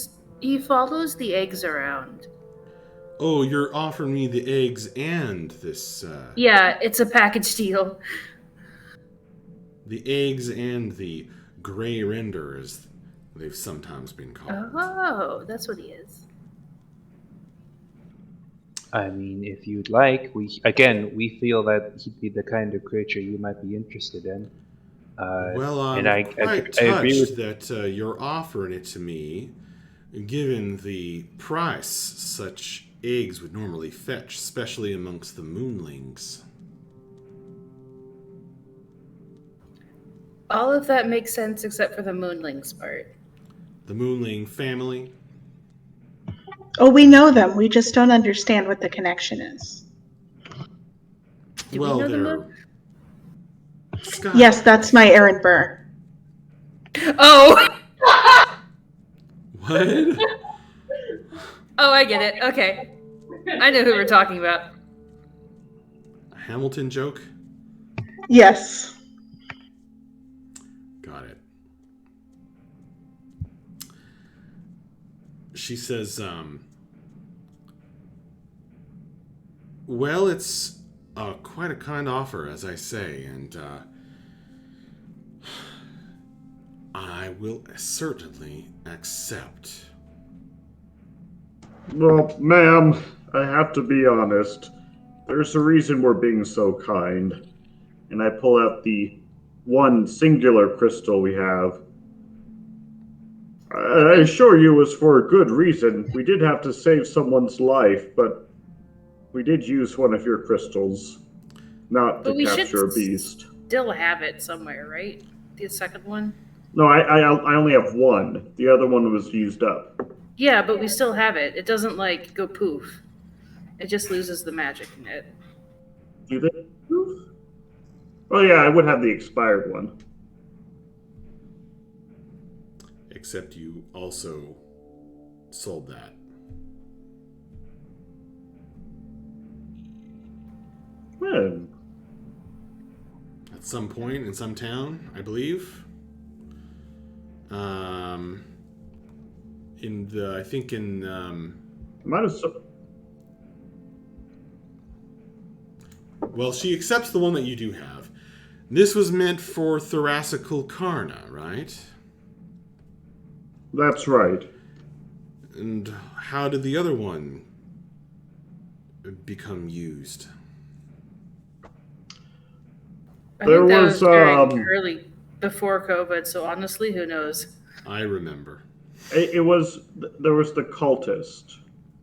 follows the eggs around. Oh, you're offering me the eggs and this, Yeah, it's a package deal. the eggs and the gray render, as they've sometimes been called. Oh, that's what he is. I mean, if you'd like, we feel that he'd be the kind of creature you might be interested in. Well, I'm and I quite agree touched with. that you're offering it to me, given the price such eggs would normally fetch, especially amongst the moonlings. All of that makes sense except for the moonlings part. The moonling family? Oh, we know them. We just don't understand what the connection is. Do well, we know the they're moon? Sky. Yes, that's my Aaron Burr. Oh! What? Oh, I get it. Okay. I know who we're talking about. A Hamilton joke? Yes. Got it. She says, well, it's quite a kind offer, as I say, and I will certainly accept. Well, ma'am, I have to be honest. There's a reason we're being so kind. And I pull out the one singular crystal we have. I assure you it was for a good reason. We did have to save someone's life, but we did use one of your crystals. Not But to we capture a should beast. still have it somewhere, right? The second one? No, I only have one. The other one was used up. Yeah, but we still have it. It doesn't, like, go poof. It just loses the magic in it. Do they? Oh yeah, I would have the expired one. Except you also sold that. When? At some point in some town, I believe. Might have. Well, she accepts the one that you do have. This was meant for Thoracical Karna, right? That's right. And how did the other one become used? I There think that was, was very early before COVID, so honestly, who knows? I remember. There was the cultist.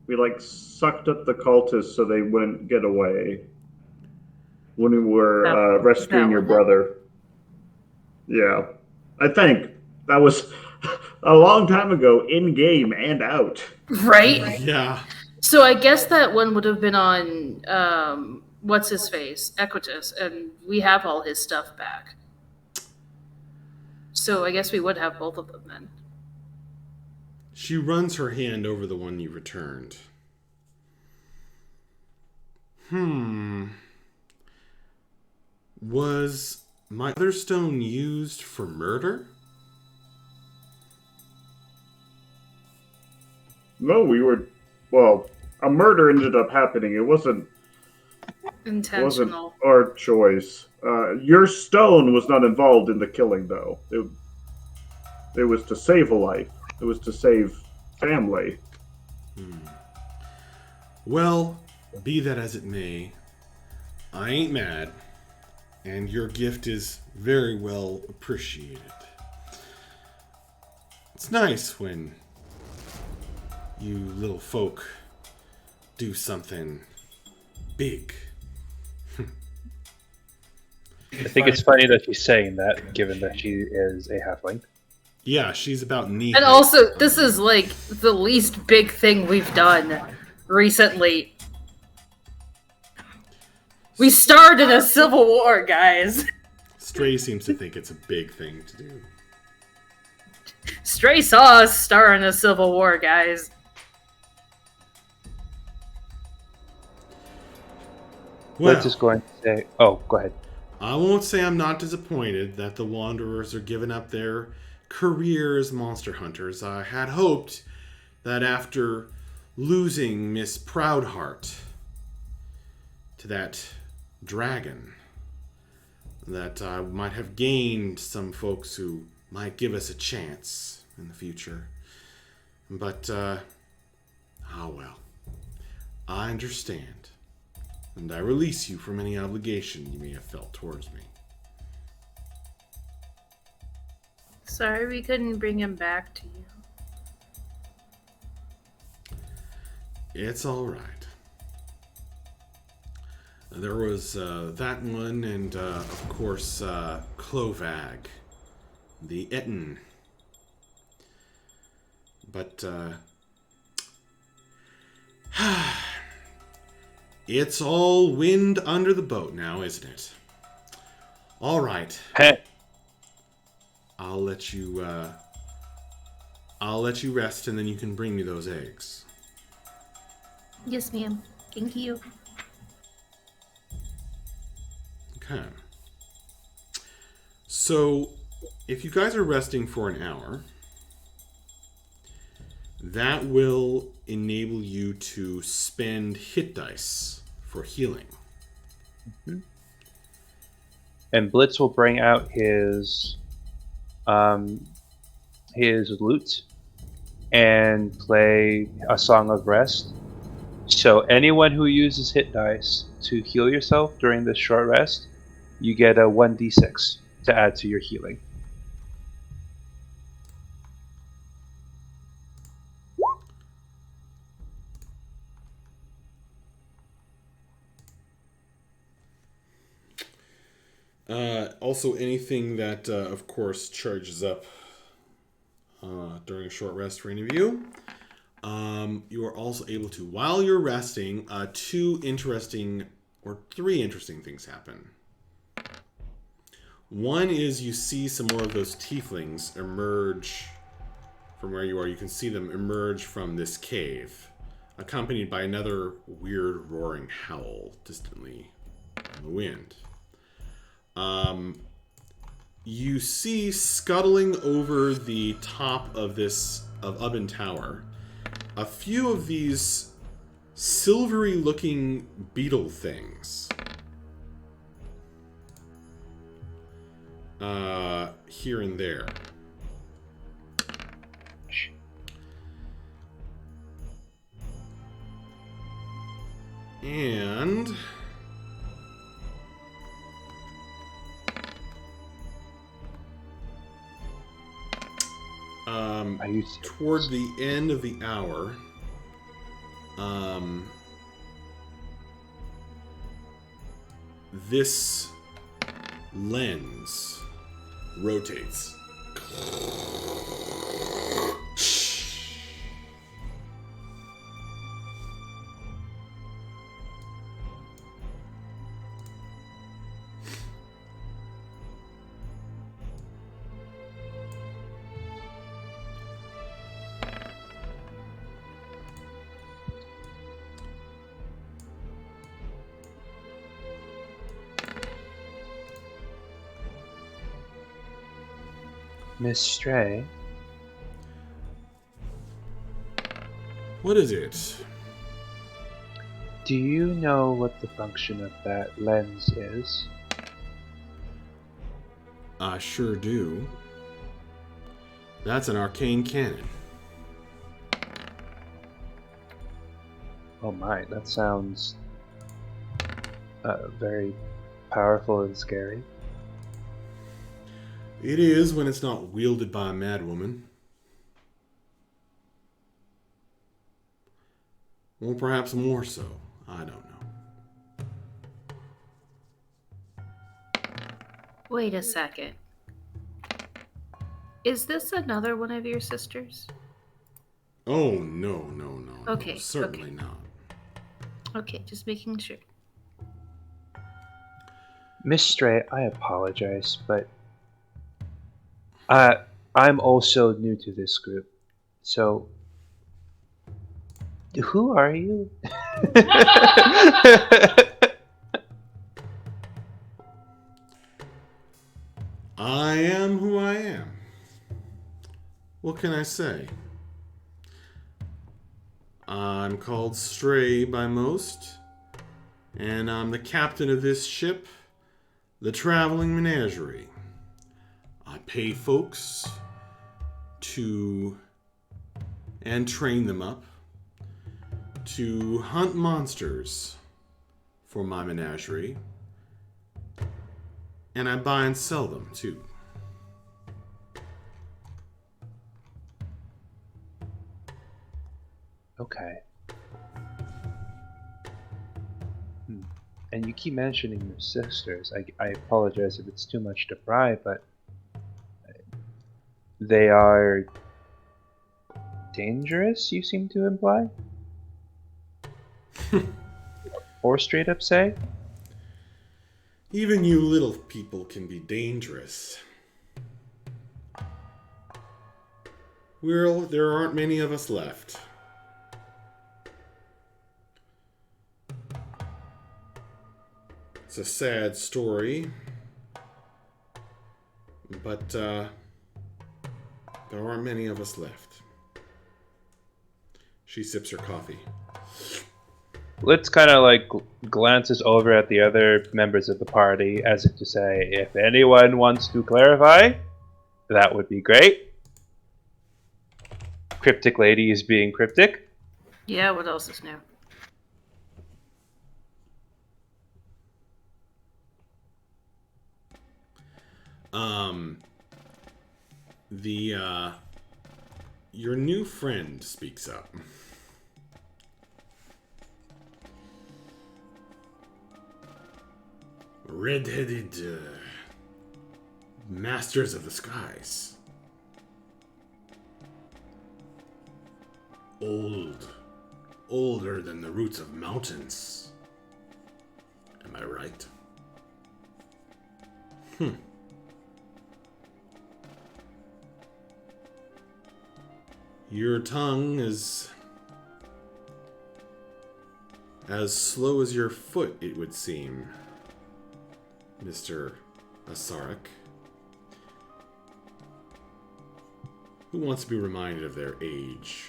We sucked up the cultist so they wouldn't get away. When we were rescuing your brother. Yeah. I think that was a long time ago, in game and out. Right? Yeah. So I guess that one would have been on what's his face, Equitus, and we have all his stuff back. So I guess we would have both of them then. She runs her hand over the one you returned. Was my other stone used for murder? No, well, a murder ended up happening. It wasn't Intentional. our choice. Your stone was not involved in the killing, though. It was to save a life. It was to save family. Well, be that as it may, I ain't mad, and your gift is very well appreciated. It's nice when you little folk do something big. I think it's funny that she's saying that, given that she is a halfling. Yeah, she's about knee And height. also, this is like the least big thing we've done recently. We started a civil war, guys. Stray seems to think it's a big thing to do. Stray saw us star in a civil war, guys. Well, Blitz is going to say, oh, go ahead. I won't say I'm not disappointed that the Wanderers are giving up their career as monster hunters. I had hoped that after losing Miss Proudheart to that dragon, that I might have gained some folks who might give us a chance in the future. But, oh well. I understand. And I release you from any obligation you may have felt towards me. Sorry we couldn't bring him back to you. It's all right. There was that one, and of course, Clovag, the Etten. But it's all wind under the boat now, isn't it? All right. Hey. I'll let you rest, and then you can bring me those eggs. Yes, ma'am. Thank you. Okay. So, if you guys are resting for an hour, that will enable you to spend hit dice for healing. Mm-hmm. And Blitz will bring out his lute and play a song of rest. So anyone who uses hit dice to heal yourself during this short rest, you get a 1d6 to add to your healing. Also, anything that, of course, charges up during a short rest for any of you. You are also able to, while you're resting, three interesting things happen. One is you see some more of those tieflings emerge from where you are. You can see them emerge from this cave, accompanied by another weird roaring howl distantly in the wind. You see scuttling over the top of Ubben Tower a few of these silvery looking beetle things. Here and there. And toward the end of the hour, this lens rotates. Miss Stray, What is it? do you know what the function of that lens is? I sure do. That's an arcane cannon. Oh my, that sounds very powerful and scary. It is when it's not wielded by a madwoman. Or perhaps more so. I don't know. Wait a second. Is this another one of your sisters? Oh, no. Okay, Certainly okay. not. Okay, just making sure. Miss Stray, I apologize, but I'm also new to this group. So, who are you? I am who I am. What can I say? I'm called Stray by most, and I'm the captain of this ship, the Traveling Menagerie. I pay folks and train them up to hunt monsters for my menagerie, and I buy and sell them too. Okay. And you keep mentioning your sisters. I apologize if it's too much to pry, but they are dangerous, you seem to imply? Or straight up say? Even you little people can be dangerous. There aren't many of us left. It's a sad story, but there aren't many of us left. She sips her coffee. Litz kind of like glances over at the other members of the party as if to say, if anyone wants to clarify, that would be great. Cryptic lady is being cryptic. Yeah, what else is new? Your new friend speaks up. Red-headed, masters of the skies. Older than the roots of mountains. Am I right? Your tongue is as slow as your foot, it would seem, Mr. Asarik. Who wants to be reminded of their age?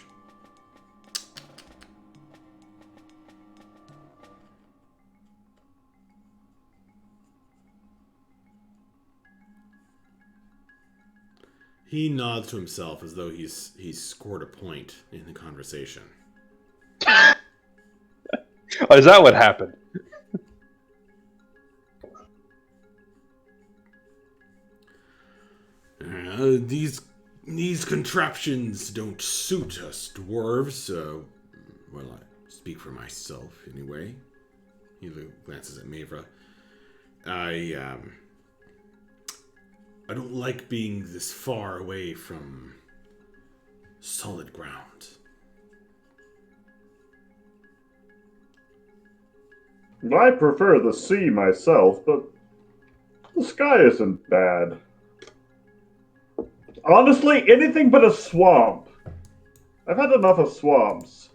He nods to himself as though he's scored a point in the conversation. Oh, is that what happened? These contraptions don't suit us dwarves. Well, I speak for myself anyway. He glances at Mavra. I don't like being this far away from solid ground. I prefer the sea myself, but the sky isn't bad. Honestly, anything but a swamp. I've had enough of swamps.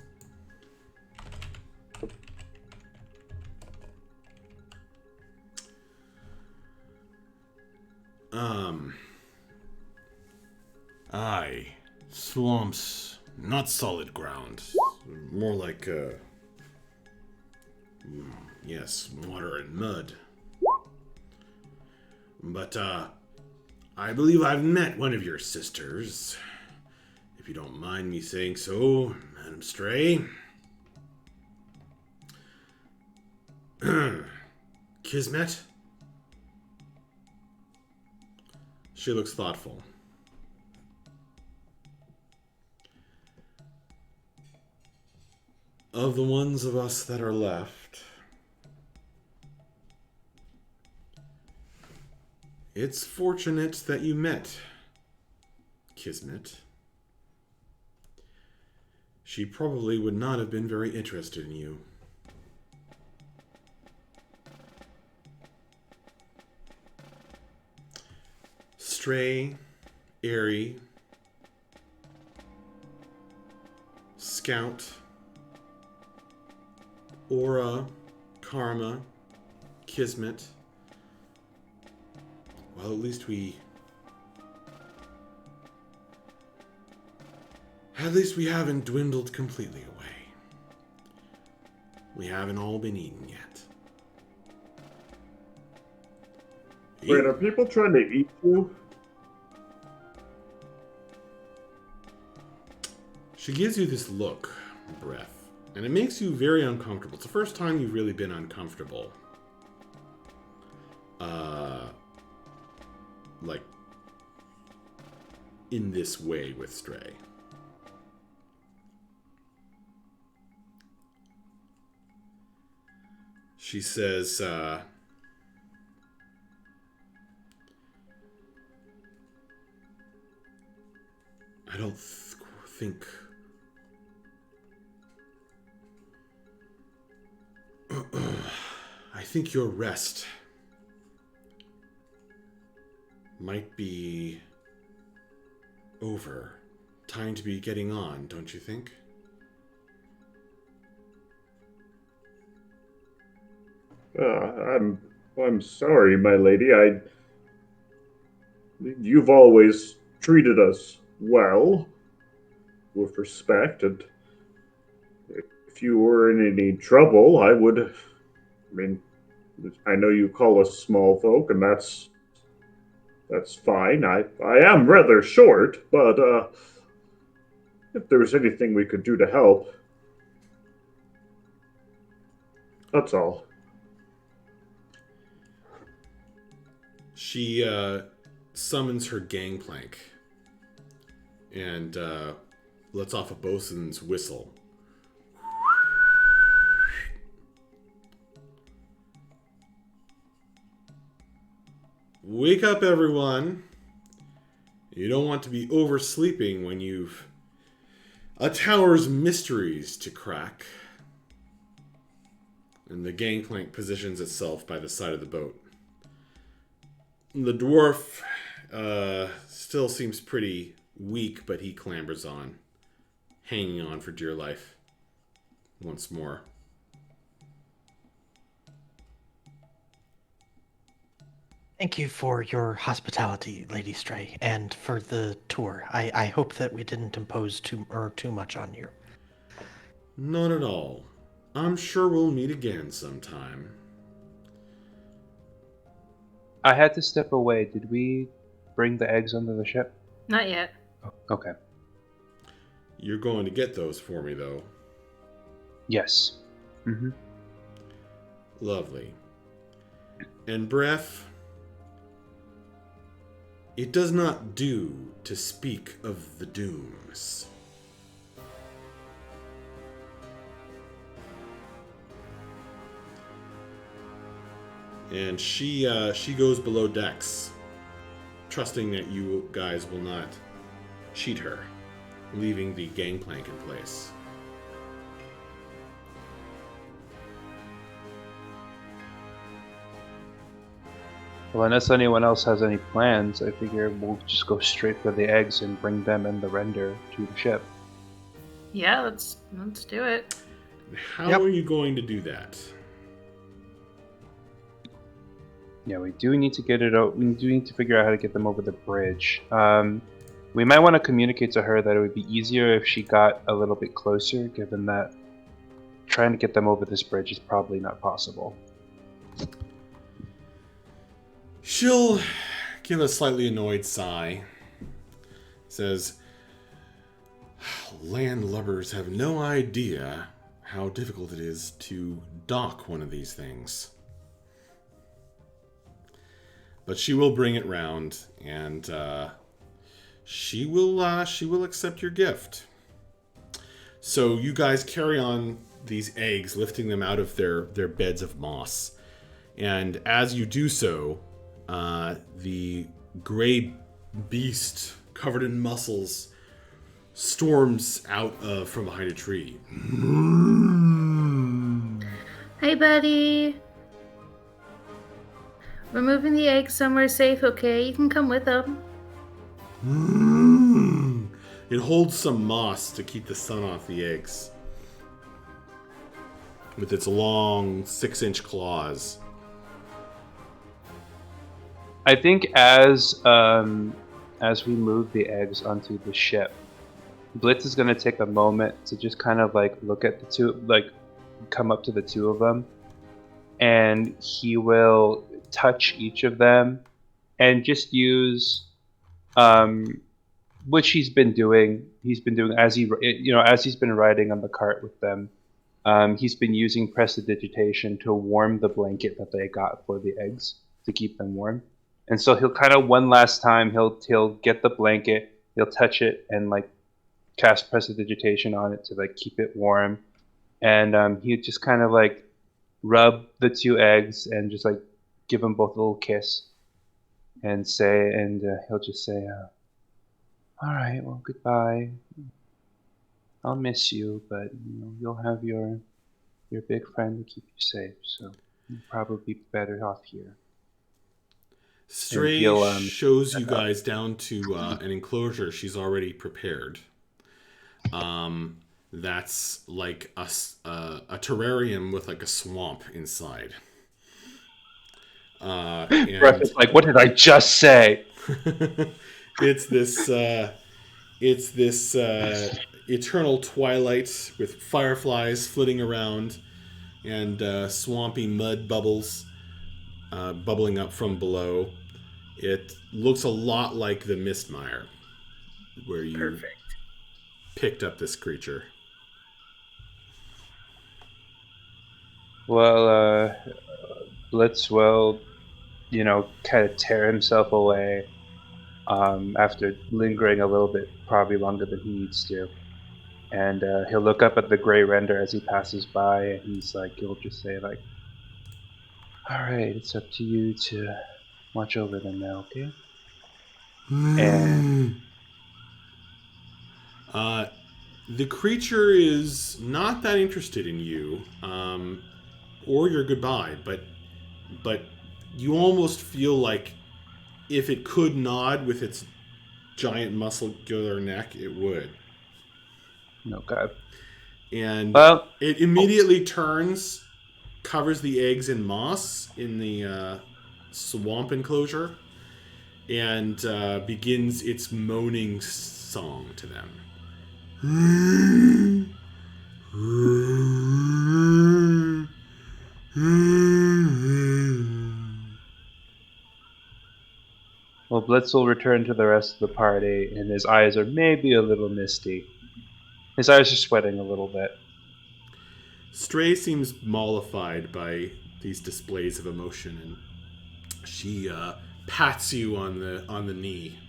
Aye. Swamps, not solid ground. More like, yes, water and mud. But, I believe I've met one of your sisters. If you don't mind me saying so, Madam Stray. Kismet? She looks thoughtful. Of the ones of us that are left, it's fortunate that you met Kismet. She probably would not have been very interested in you. Stray, Airy, Scout, Aura, Karma, Kismet. Well, at least we haven't dwindled completely away. We haven't all been eaten yet. Wait, are people trying to eat you? She gives you this look, Breath, and it makes you very uncomfortable. It's the first time you've really been uncomfortable. Like, in this way with Stray. She says, I don't think... I think your rest might be over. Time to be getting on, don't you think? I'm sorry, my lady. You've always treated us well, with respect, and if you were in any trouble, I mean, I know you call us small folk, and that's fine. I am rather short, but if there was anything we could do to help, that's all. She summons her gangplank and lets off a bosun's whistle. Wake up, everyone. You don't want to be oversleeping when you've a tower's mysteries to crack. And the gangplank positions itself by the side of the boat. The dwarf still seems pretty weak, but he clambers on, hanging on for dear life once more. Thank you for your hospitality, Lady Stray, and for the tour. I hope that we didn't impose too much on you. Not at all. I'm sure we'll meet again sometime. I had to step away. Did we bring the eggs onto the ship? Not yet. Oh, okay. You're going to get those for me, though. Yes. Mm-hmm. Lovely. And Breath, it does not do to speak of the dooms. And she goes below decks, trusting that you guys will not cheat her, leaving the gangplank in place. Well, unless anyone else has any plans, I figure we'll just go straight for the eggs and bring them and the render to the ship. Yeah, let's do it. How are you going to do that? Yeah, we do need to get it out. We do need to figure out how to get them over the bridge. We might want to communicate to her that it would be easier if she got a little bit closer, given that trying to get them over this bridge is probably not possible. She'll give a slightly annoyed sigh. Says, landlubbers have no idea how difficult it is to dock one of these things. But she will bring it round, and she will accept your gift. So you guys carry on these eggs, lifting them out of their beds of moss. And as you do so, the gray beast covered in muscles storms out from behind a tree. Hey, buddy. We're moving the eggs somewhere safe, okay? You can come with them. It holds some moss to keep the sun off the eggs. With its long 6-inch claws. I think as we move the eggs onto the ship, Blitz is going to take a moment to just kind of like look at the two, like come up to the two of them, and he will touch each of them and just use which he's been doing as he's been riding on the cart with them. He's been using prestidigitation to warm the blanket that they got for the eggs to keep them warm. And so he'll kind of one last time he'll get the blanket, he'll touch it and like cast prestidigitation on it to like keep it warm. And he'd just kind of like rub the two eggs and just like give them both a little kiss and say, and he'll just say, all right, well, goodbye. I'll miss you, but you'll have your big friend to keep you safe, so you'll probably be better off here. Stray shows you guys down to an enclosure she's already prepared. That's like a terrarium with like a swamp inside. Breath is like, what did I just say? It's this eternal twilight with fireflies flitting around and swampy mud bubbles bubbling up from below. It looks a lot like the Mistmire, where you picked up this creature. Well, Blitz will, kind of tear himself away after lingering a little bit, probably longer than he needs to. And he'll look up at the gray render as he passes by, and he'll just say, like, all right, it's up to you to watch over them now, okay? And the creature is not that interested in you or your goodbye, but you almost feel like if it could nod with its giant muscular neck, it would. Okay. And it immediately turns, covers the eggs in moss in the swamp enclosure, and begins its moaning song to them. Well, Blitz will return to the rest of the party, and his eyes are maybe a little misty. His eyes are sweating a little bit. Stray seems mollified by these displays of emotion, and she pats you on the knee.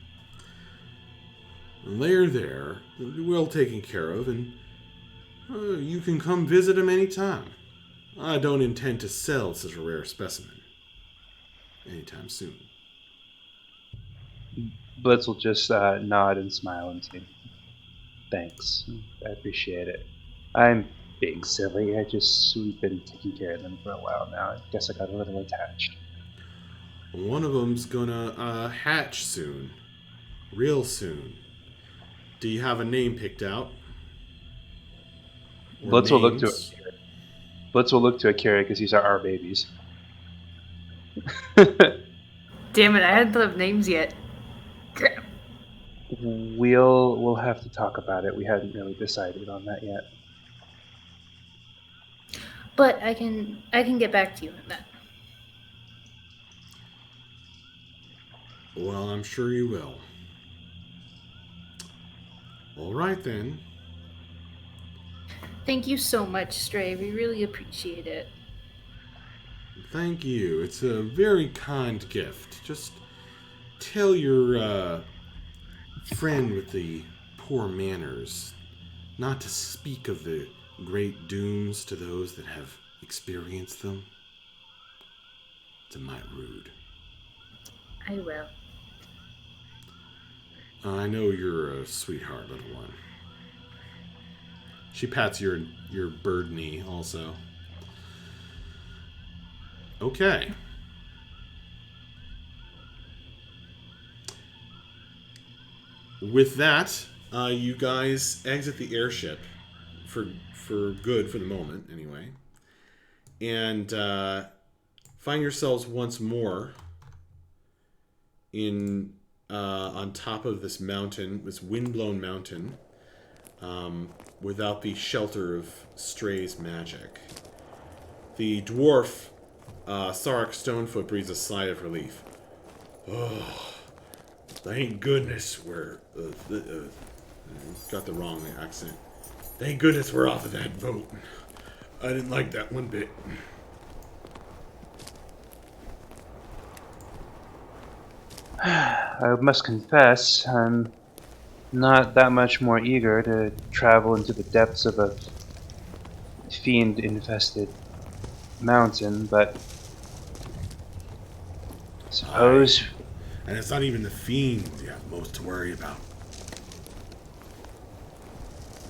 They're there, well taken care of, and you can come visit them anytime. I don't intend to sell such a rare specimen anytime soon. Blitz will just nod and smile and say, thanks. I appreciate it. I'm being silly. We've been taking care of them for a while now. I guess I got a little attached. One of them's gonna hatch soon. Real soon. Do you have a name picked out? Blitz will look to Akira because these are our babies. Damn it, I hadn't thought of names yet. Crap. We'll have to talk about it. We hadn't really decided on that yet. But I can get back to you on that. Well, I'm sure you will. All right, then. Thank you so much, Stray. We really appreciate it. Thank you. It's a very kind gift. Just tell your friend with the poor manners not to speak of the great dooms to those that have experienced them. It's a mite rude. I will. I know you're a sweetheart, little one. She pats your bird knee also. Okay. With that, you guys exit the airship for good for the moment, anyway, and find yourselves once more in on top of this mountain, this windblown mountain, without the shelter of Stray's magic. The dwarf, Sarek Stonefoot, breathes a sigh of relief. Oh, thank goodness we're... got the wrong accent. Thank goodness we're off of that boat. I didn't like that one bit. I must confess, I'm not that much more eager to travel into the depths of a fiend-infested mountain, but suppose... And it's not even the fiends you have most to worry about.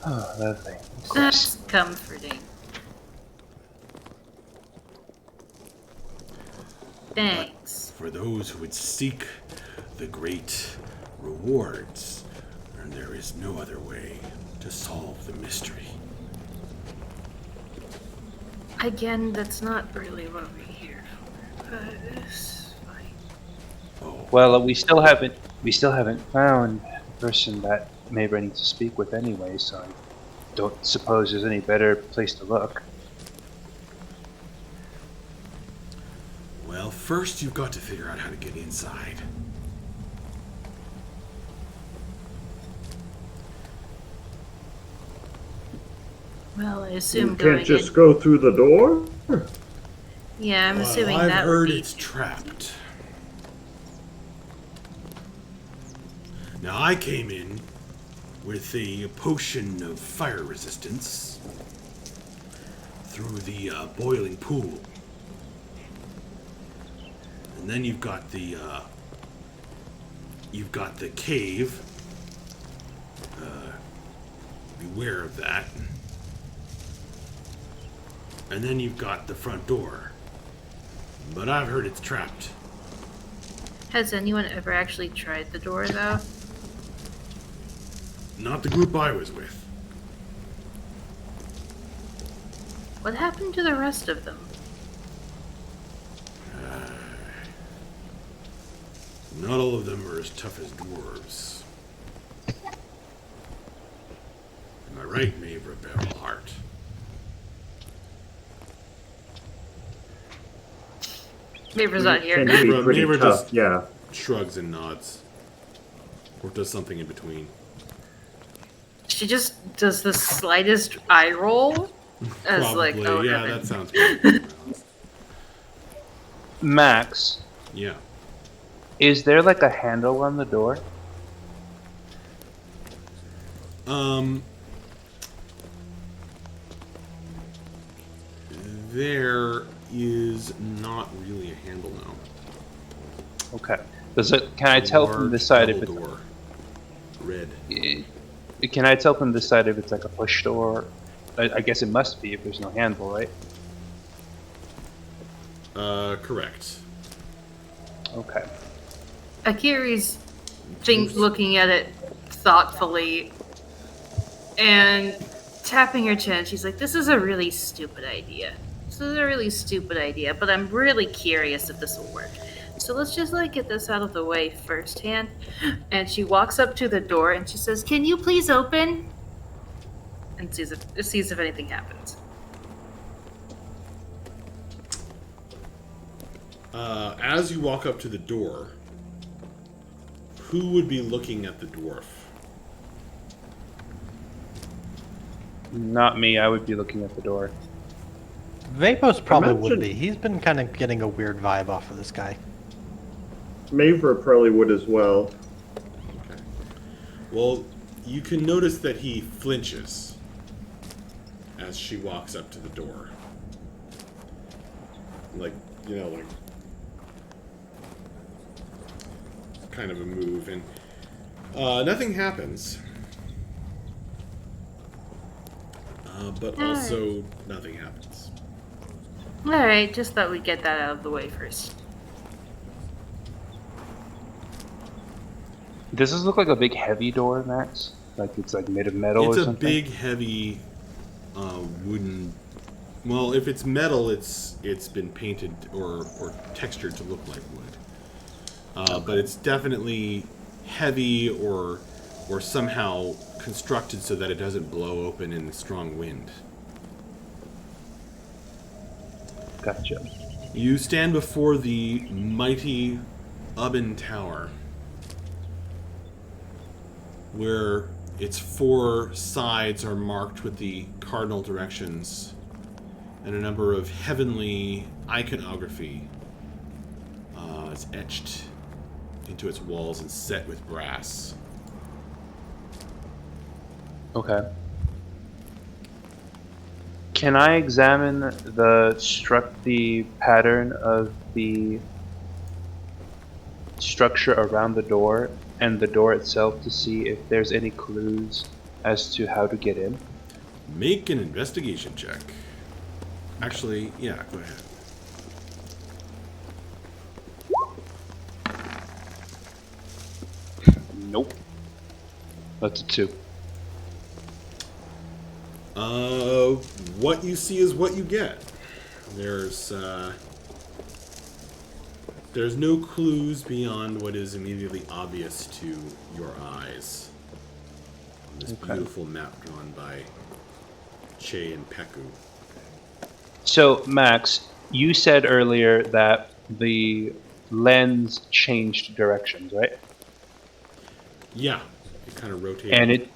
Oh, lovely. Of course. That's comforting. Thanks. For those who would seek the great rewards, and there is no other way to solve the mystery. Again, that's not really what we're here for, but it's fine. Oh, Well, we still haven't found the person that Mabra needs to speak with anyway, so I don't suppose there's any better place to look. well, first you've got to figure out how to get inside. Well, I assume You going can't just in. go through the door? Yeah, I'm assuming I've that heard would be. it's trapped. Now I came in with a potion of fire resistance through the boiling pool, and then you've got the cave. Beware of that. And then you've got the front door. But I've heard it's trapped. Has anyone ever actually tried the door, though? Not the group I was with. What happened to the rest of them? Not all of them are as tough as dwarves. Am I right, Mavra Barrelheart? Maver's not here. Can be Neighbor- pretty neighbor tough, just- yeah. Shrugs and nods. Or does something in between. She just does the slightest eye roll. As Probably, like, oh, yeah, heaven. that sounds good. Max, Yeah. is there like a handle on the door? There is not really a handle now. Okay. Does it? Can I tell from this side if double door. Red. Can I tell from this side if it's like a push door? I guess it must be if there's no handle, right? Correct. Okay. Akiri's looking at it thoughtfully and tapping her chin. She's like, "This is a really stupid idea. This is a really stupid idea, but I'm really curious if this will work. So let's just like get this out of the way firsthand." And she walks up to the door and she says, "Can you please open?" And sees if anything happens. As you walk up to the door, who would be looking at the dwarf? Not me. I would be looking at the door. Vapos probably would Imagine- be. He's been kind of getting a weird vibe off of this guy. Mavra probably would as well. Okay. Well, you can notice that he flinches as she walks up to the door. Like, like kind of a move, and nothing happens. But also nothing happens. Alright, just thought we'd get that out of the way first. Does this look like a big heavy door, Max? Like it's like made of metal It's or a something? big, heavy wooden. Well, if it's metal, it's been painted or textured to look like wood. But it's definitely heavy or somehow constructed so that it doesn't blow open in strong wind. Gotcha. You stand before the mighty Ubben Tower, where its 4 sides are marked with the cardinal directions and a number of heavenly iconography is etched into its walls and set with brass. Okay. Can I examine the pattern of the structure around the door and the door itself to see if there's any clues as to how to get in? Make an investigation check. Actually, yeah, go ahead. Nope. That's a 2. What you see is what you get. There's no clues beyond what is immediately obvious to your eyes on this Okay. beautiful map drawn by Che and Peku. So, Max, you said earlier that the lens changed directions, right? Yeah, it kind of rotated.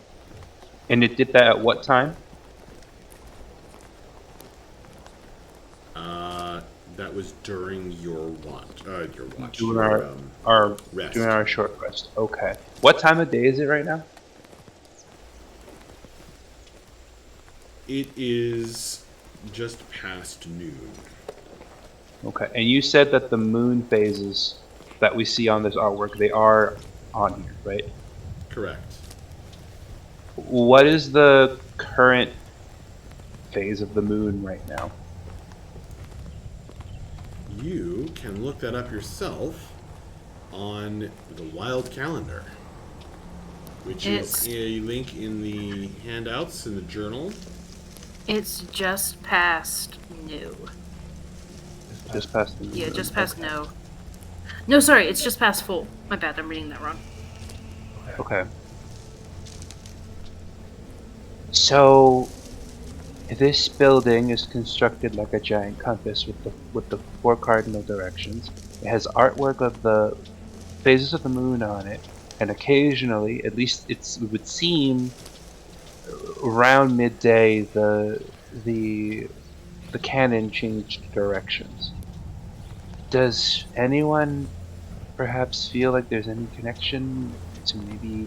And it did that at what time? That was during your watch. During your, our rest. during our short rest. Okay. What time of day is it right now? It is just past noon. Okay. And you said that the moon phases that we see on this artwork, they are on here, right? Correct. What is the current phase of the moon right now? You can look that up yourself on the Wild Calendar, which is a link in the handouts in the journal. It's just past new. Just past the moon. Yeah, just past no. No, sorry, it's just past full. My bad, I'm reading that wrong. Okay. So, this building is constructed like a giant compass with the 4 cardinal directions. It has artwork of the phases of the moon on it, and occasionally, at least it would seem, around midday, the cannon changed directions. Does anyone perhaps feel like there's any connection to maybe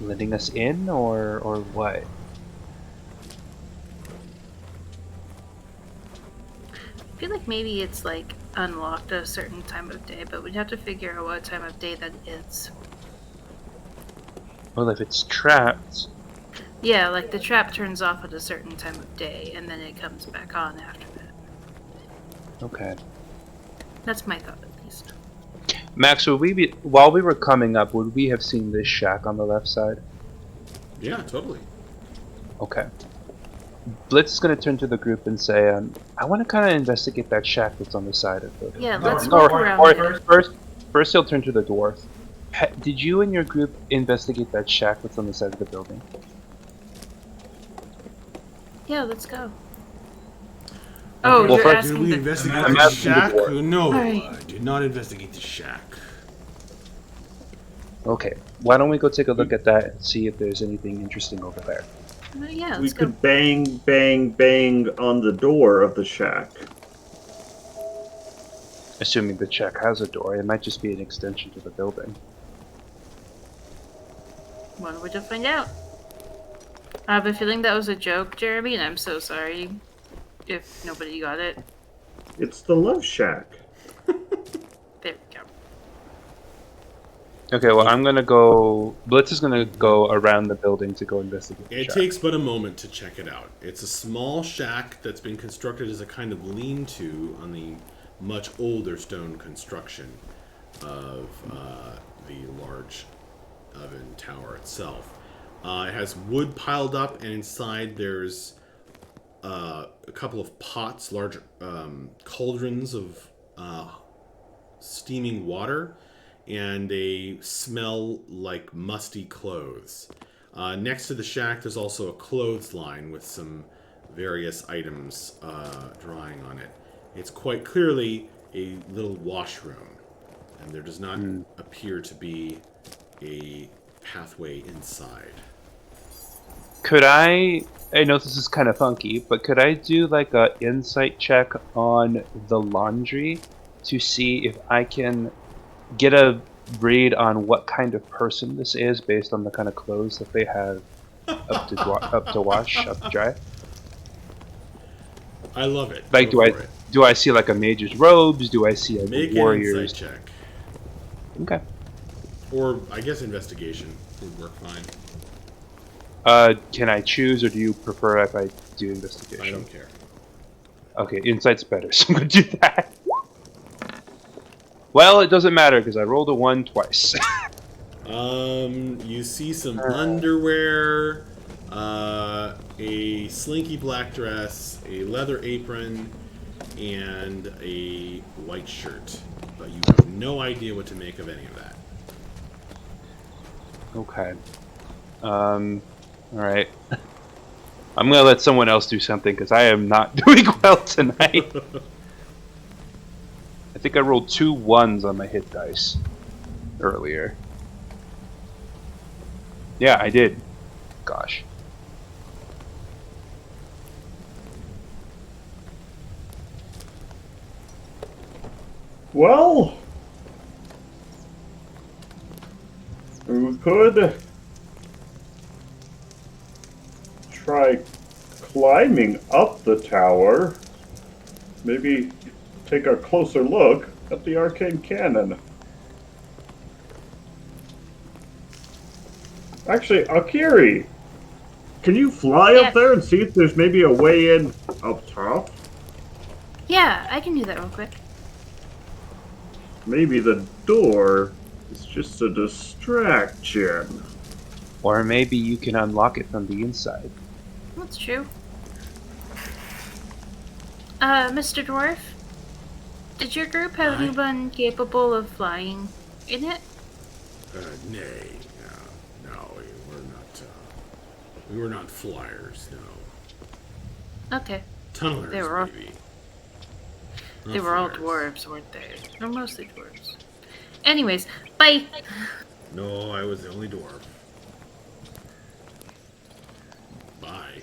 letting us in, or what? I feel like maybe it's like unlocked at a certain time of day, but we'd have to figure out what time of day that is. Well, if it's trapped, Yeah, like the trap turns off at a certain time of day, and then it comes back on after that. okay. That's my thought, at least. Max, while we were coming up, would we have seen this shack on the left side? Yeah, totally. Okay. Blitz is going to turn to the group and say, I want to kind of investigate that shack that's on the side of the... Yeah, let's walk around it. First he'll turn to the dwarf. Did you and your group investigate that shack that's on the side of the building? Yeah, let's go. Oh, Well, you're first- Did asking we the... investigate I'm the asking the shack? dwarf. No, Alright. I did not investigate the shack. Okay. Why don't we go take a look at that and see if there's anything interesting over there? Yeah, we let's go. could bang, bang, bang on the door of the shack. Assuming the check has a door, it might just be an extension to the building. One way to find out. I have a feeling that was a joke, Jeremy, and I'm so sorry if nobody got it. It's the love shack. There we go. Okay, well, I'm gonna go. Blitz is gonna go around the building to go investigate. The It shack. takes but a moment to check it out. It's a small shack that's been constructed as a kind of lean-to on the much older stone construction of the large oven tower itself. It has wood piled up, and inside there's a couple of pots, large cauldrons of steaming water, and a smell like musty clothes. Next to the shack, there's also a clothesline with some various items drying on it. It's quite clearly a little washroom, and there does not appear to be a pathway inside. Could I know this is kind of funky, but could I do like a insight check on the laundry to see if I can get a read on what kind of person this is based on the kind of clothes that they have up to wash, up to dry? I love it. Like, Go for it. do I see like a mage's robes? Do I see like Make a warrior's? an insight check. Okay. Or, I guess, investigation would work fine. Can I choose, or do you prefer if I do investigation? I don't care. Okay, insight's better, so I'm gonna do that. Well, it doesn't matter because I rolled a 1 twice. You see some underwear, a slinky black dress, a leather apron, and a white shirt. But you have no idea what to make of any of that. Okay. Alright. I'm gonna let someone else do something because I am not doing well tonight. I think I rolled 2 1s on my hit dice earlier. Yeah, I did. Gosh. Well, we could try climbing up the tower. Maybe take a closer look at the arcane cannon. Actually, Akiri, can you fly Yeah. up there and see if there's maybe a way in up top? Yeah, I can do that real quick. Maybe the door is just a distraction. Or maybe you can unlock it from the inside. That's true. Mr. Dwarf, did your group have Aye. anyone capable of flying in it? Nay. No, we were not flyers, no. Okay. Tunnelers, They were all- maybe. They were all dwarves, weren't they? Or mostly dwarves. Anyways, bye! No, I was the only dwarf. Bye.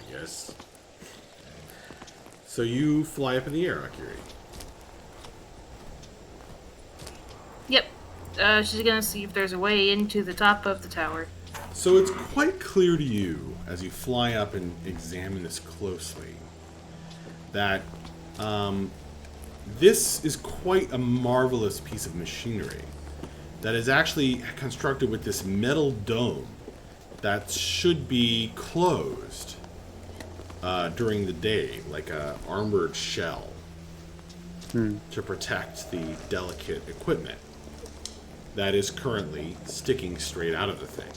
I guess. So you fly up in the air, Akiri. Yep. She's gonna see if there's a way into the top of the tower. So it's quite clear to you, as you fly up and examine this closely, that this is quite a marvelous piece of machinery that is actually constructed with this metal dome that should be closed during the day, like a armored shell, to protect the delicate equipment that is currently sticking straight out of the thing.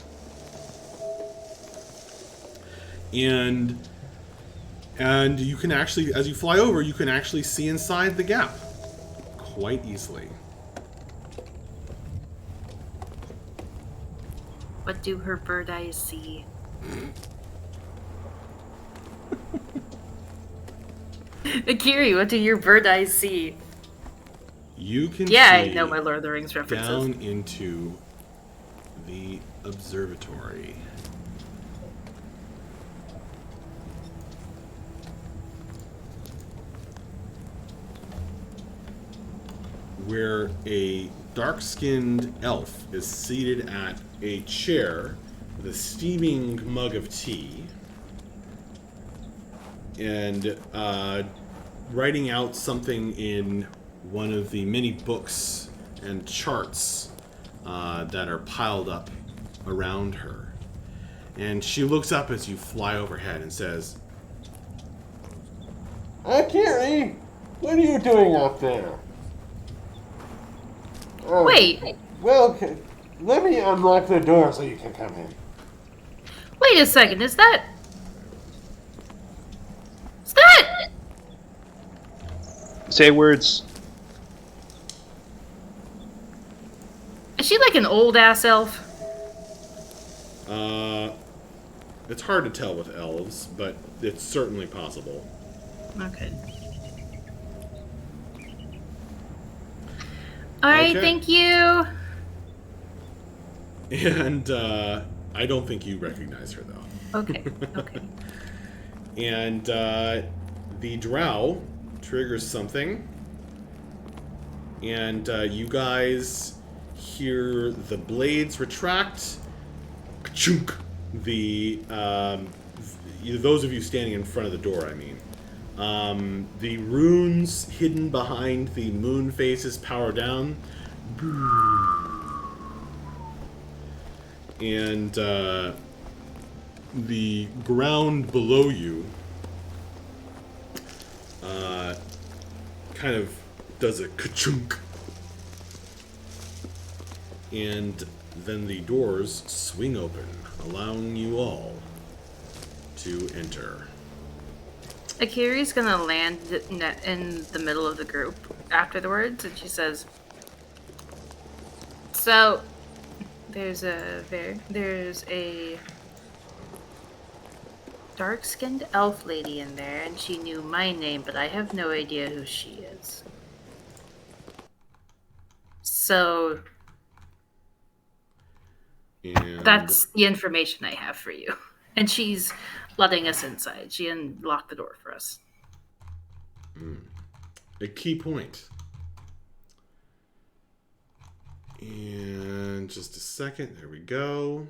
And you can actually, as you fly over, you can actually see inside the gap quite easily. What do her bird eyes see? Akiri, what do your bird eyes see? You can Yeah, see I know my Lord of the Rings references. down into the observatory. where a dark-skinned elf is seated at a chair with a steaming mug of tea and writing out something in one of the many books and charts that are piled up around her. And she looks up as you fly overhead and says, Kiri, what are you doing up there? Wait. Well, let me unlock the door so you can come in. Wait a second. Is that? Say words. Is she like an old ass elf? it's hard to tell with elves, but it's certainly possible. Okay. Alright, Okay. thank you. And I don't think you recognize her, though. Okay, okay. And the drow triggers something, and you guys hear the blades retract. Ka-chunk! The those of you standing in front of the door, I mean. The runes hidden behind the moon faces power down. And the ground below you kind of does a ka-chunk. And then the doors swing open, allowing you all to enter. Akiri's gonna land in the middle of the group after the words, and she says, "So, there's a dark-skinned elf lady in there, and she knew my name, but I have no idea who she is. So, And that's the information I have for you." And she's letting us inside. She unlocked the door for us. a key point. And just a second, there we go.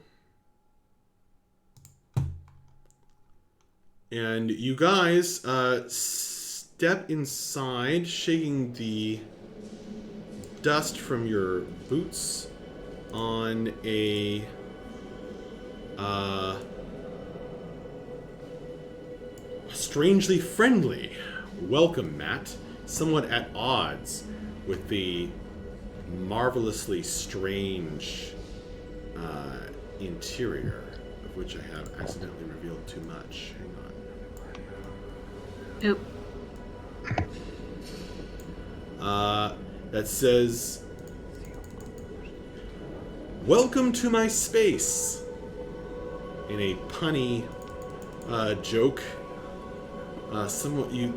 And you guys step inside, shaking the dust from your boots on a strangely friendly welcome mat, somewhat at odds with the marvelously strange interior, of which I have accidentally revealed too much. Hang on. Oop. That says, "Welcome to my space," in a punny joke.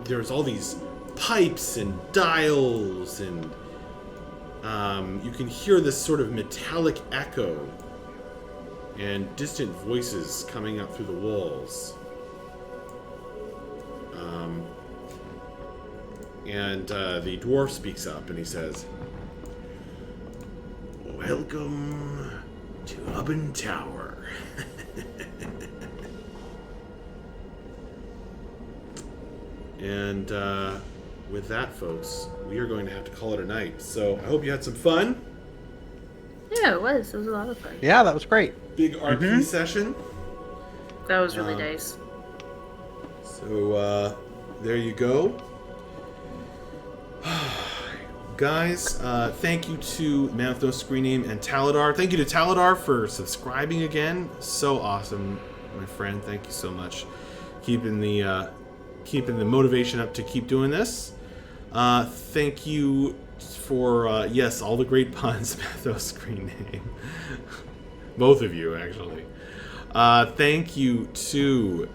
There's all these pipes and dials, and you can hear this sort of metallic echo and distant voices coming up through the walls. And the dwarf speaks up and he says, "Welcome to Ubben Tower." And with that, folks, we are going to have to call it a night. So I hope you had some fun. Yeah, it was. It was a lot of fun. Yeah, that was great. Big RP session. That was really nice. So there you go. Guys, thank you to Man with No Screen Name and Taladar. Thank you to Taladar for subscribing again. So awesome, my friend. Thank you so much. Keeping the motivation up to keep doing this. Thank you for yes, all the great puns. Man with No Screen Name. Both of you, actually. Thank you to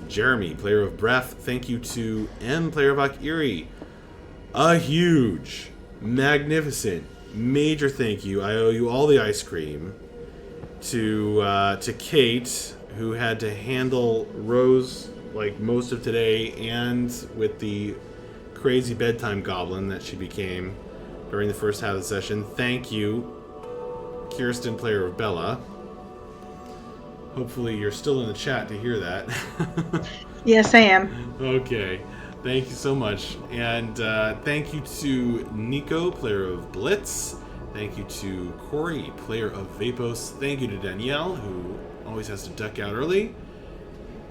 Jeremy, player of Breath. Thank you to M, player of Akiri. A huge, magnificent, major thank you. I owe you all the ice cream. To Kate, who had to handle Rose like most of today, and with the crazy bedtime goblin that she became during the first half of the session. Thank you, Kirsten, player of Bella. Hopefully you're still in the chat to hear that. Yes, I am. Okay. Thank you so much. And thank you to Nico, player of Blitz. Thank you to Corey, player of Vapos. Thank you to Danielle, who always has to duck out early.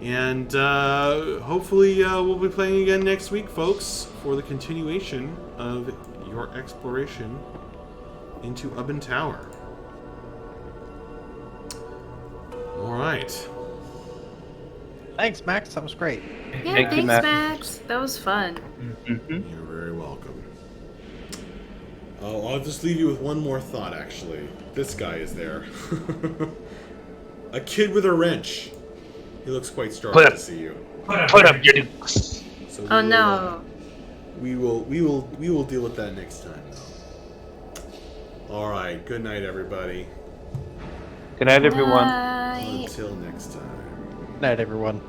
And hopefully we'll be playing again next week, folks, for the continuation of your exploration into Ubben Tower. All right. Thanks, Max. That was great. Yeah, Thank you, thanks, Matt. Max. That was fun. Mm-hmm. You're very welcome. Oh, I'll just leave you with one more thought, actually. This guy is there. A kid with a wrench. He looks quite startled to see you. Put up your dukes. So Oh no. We will deal with that next time, though. All right. Good night, everyone. Good night, everyone. Bye. Until next time. Night, everyone.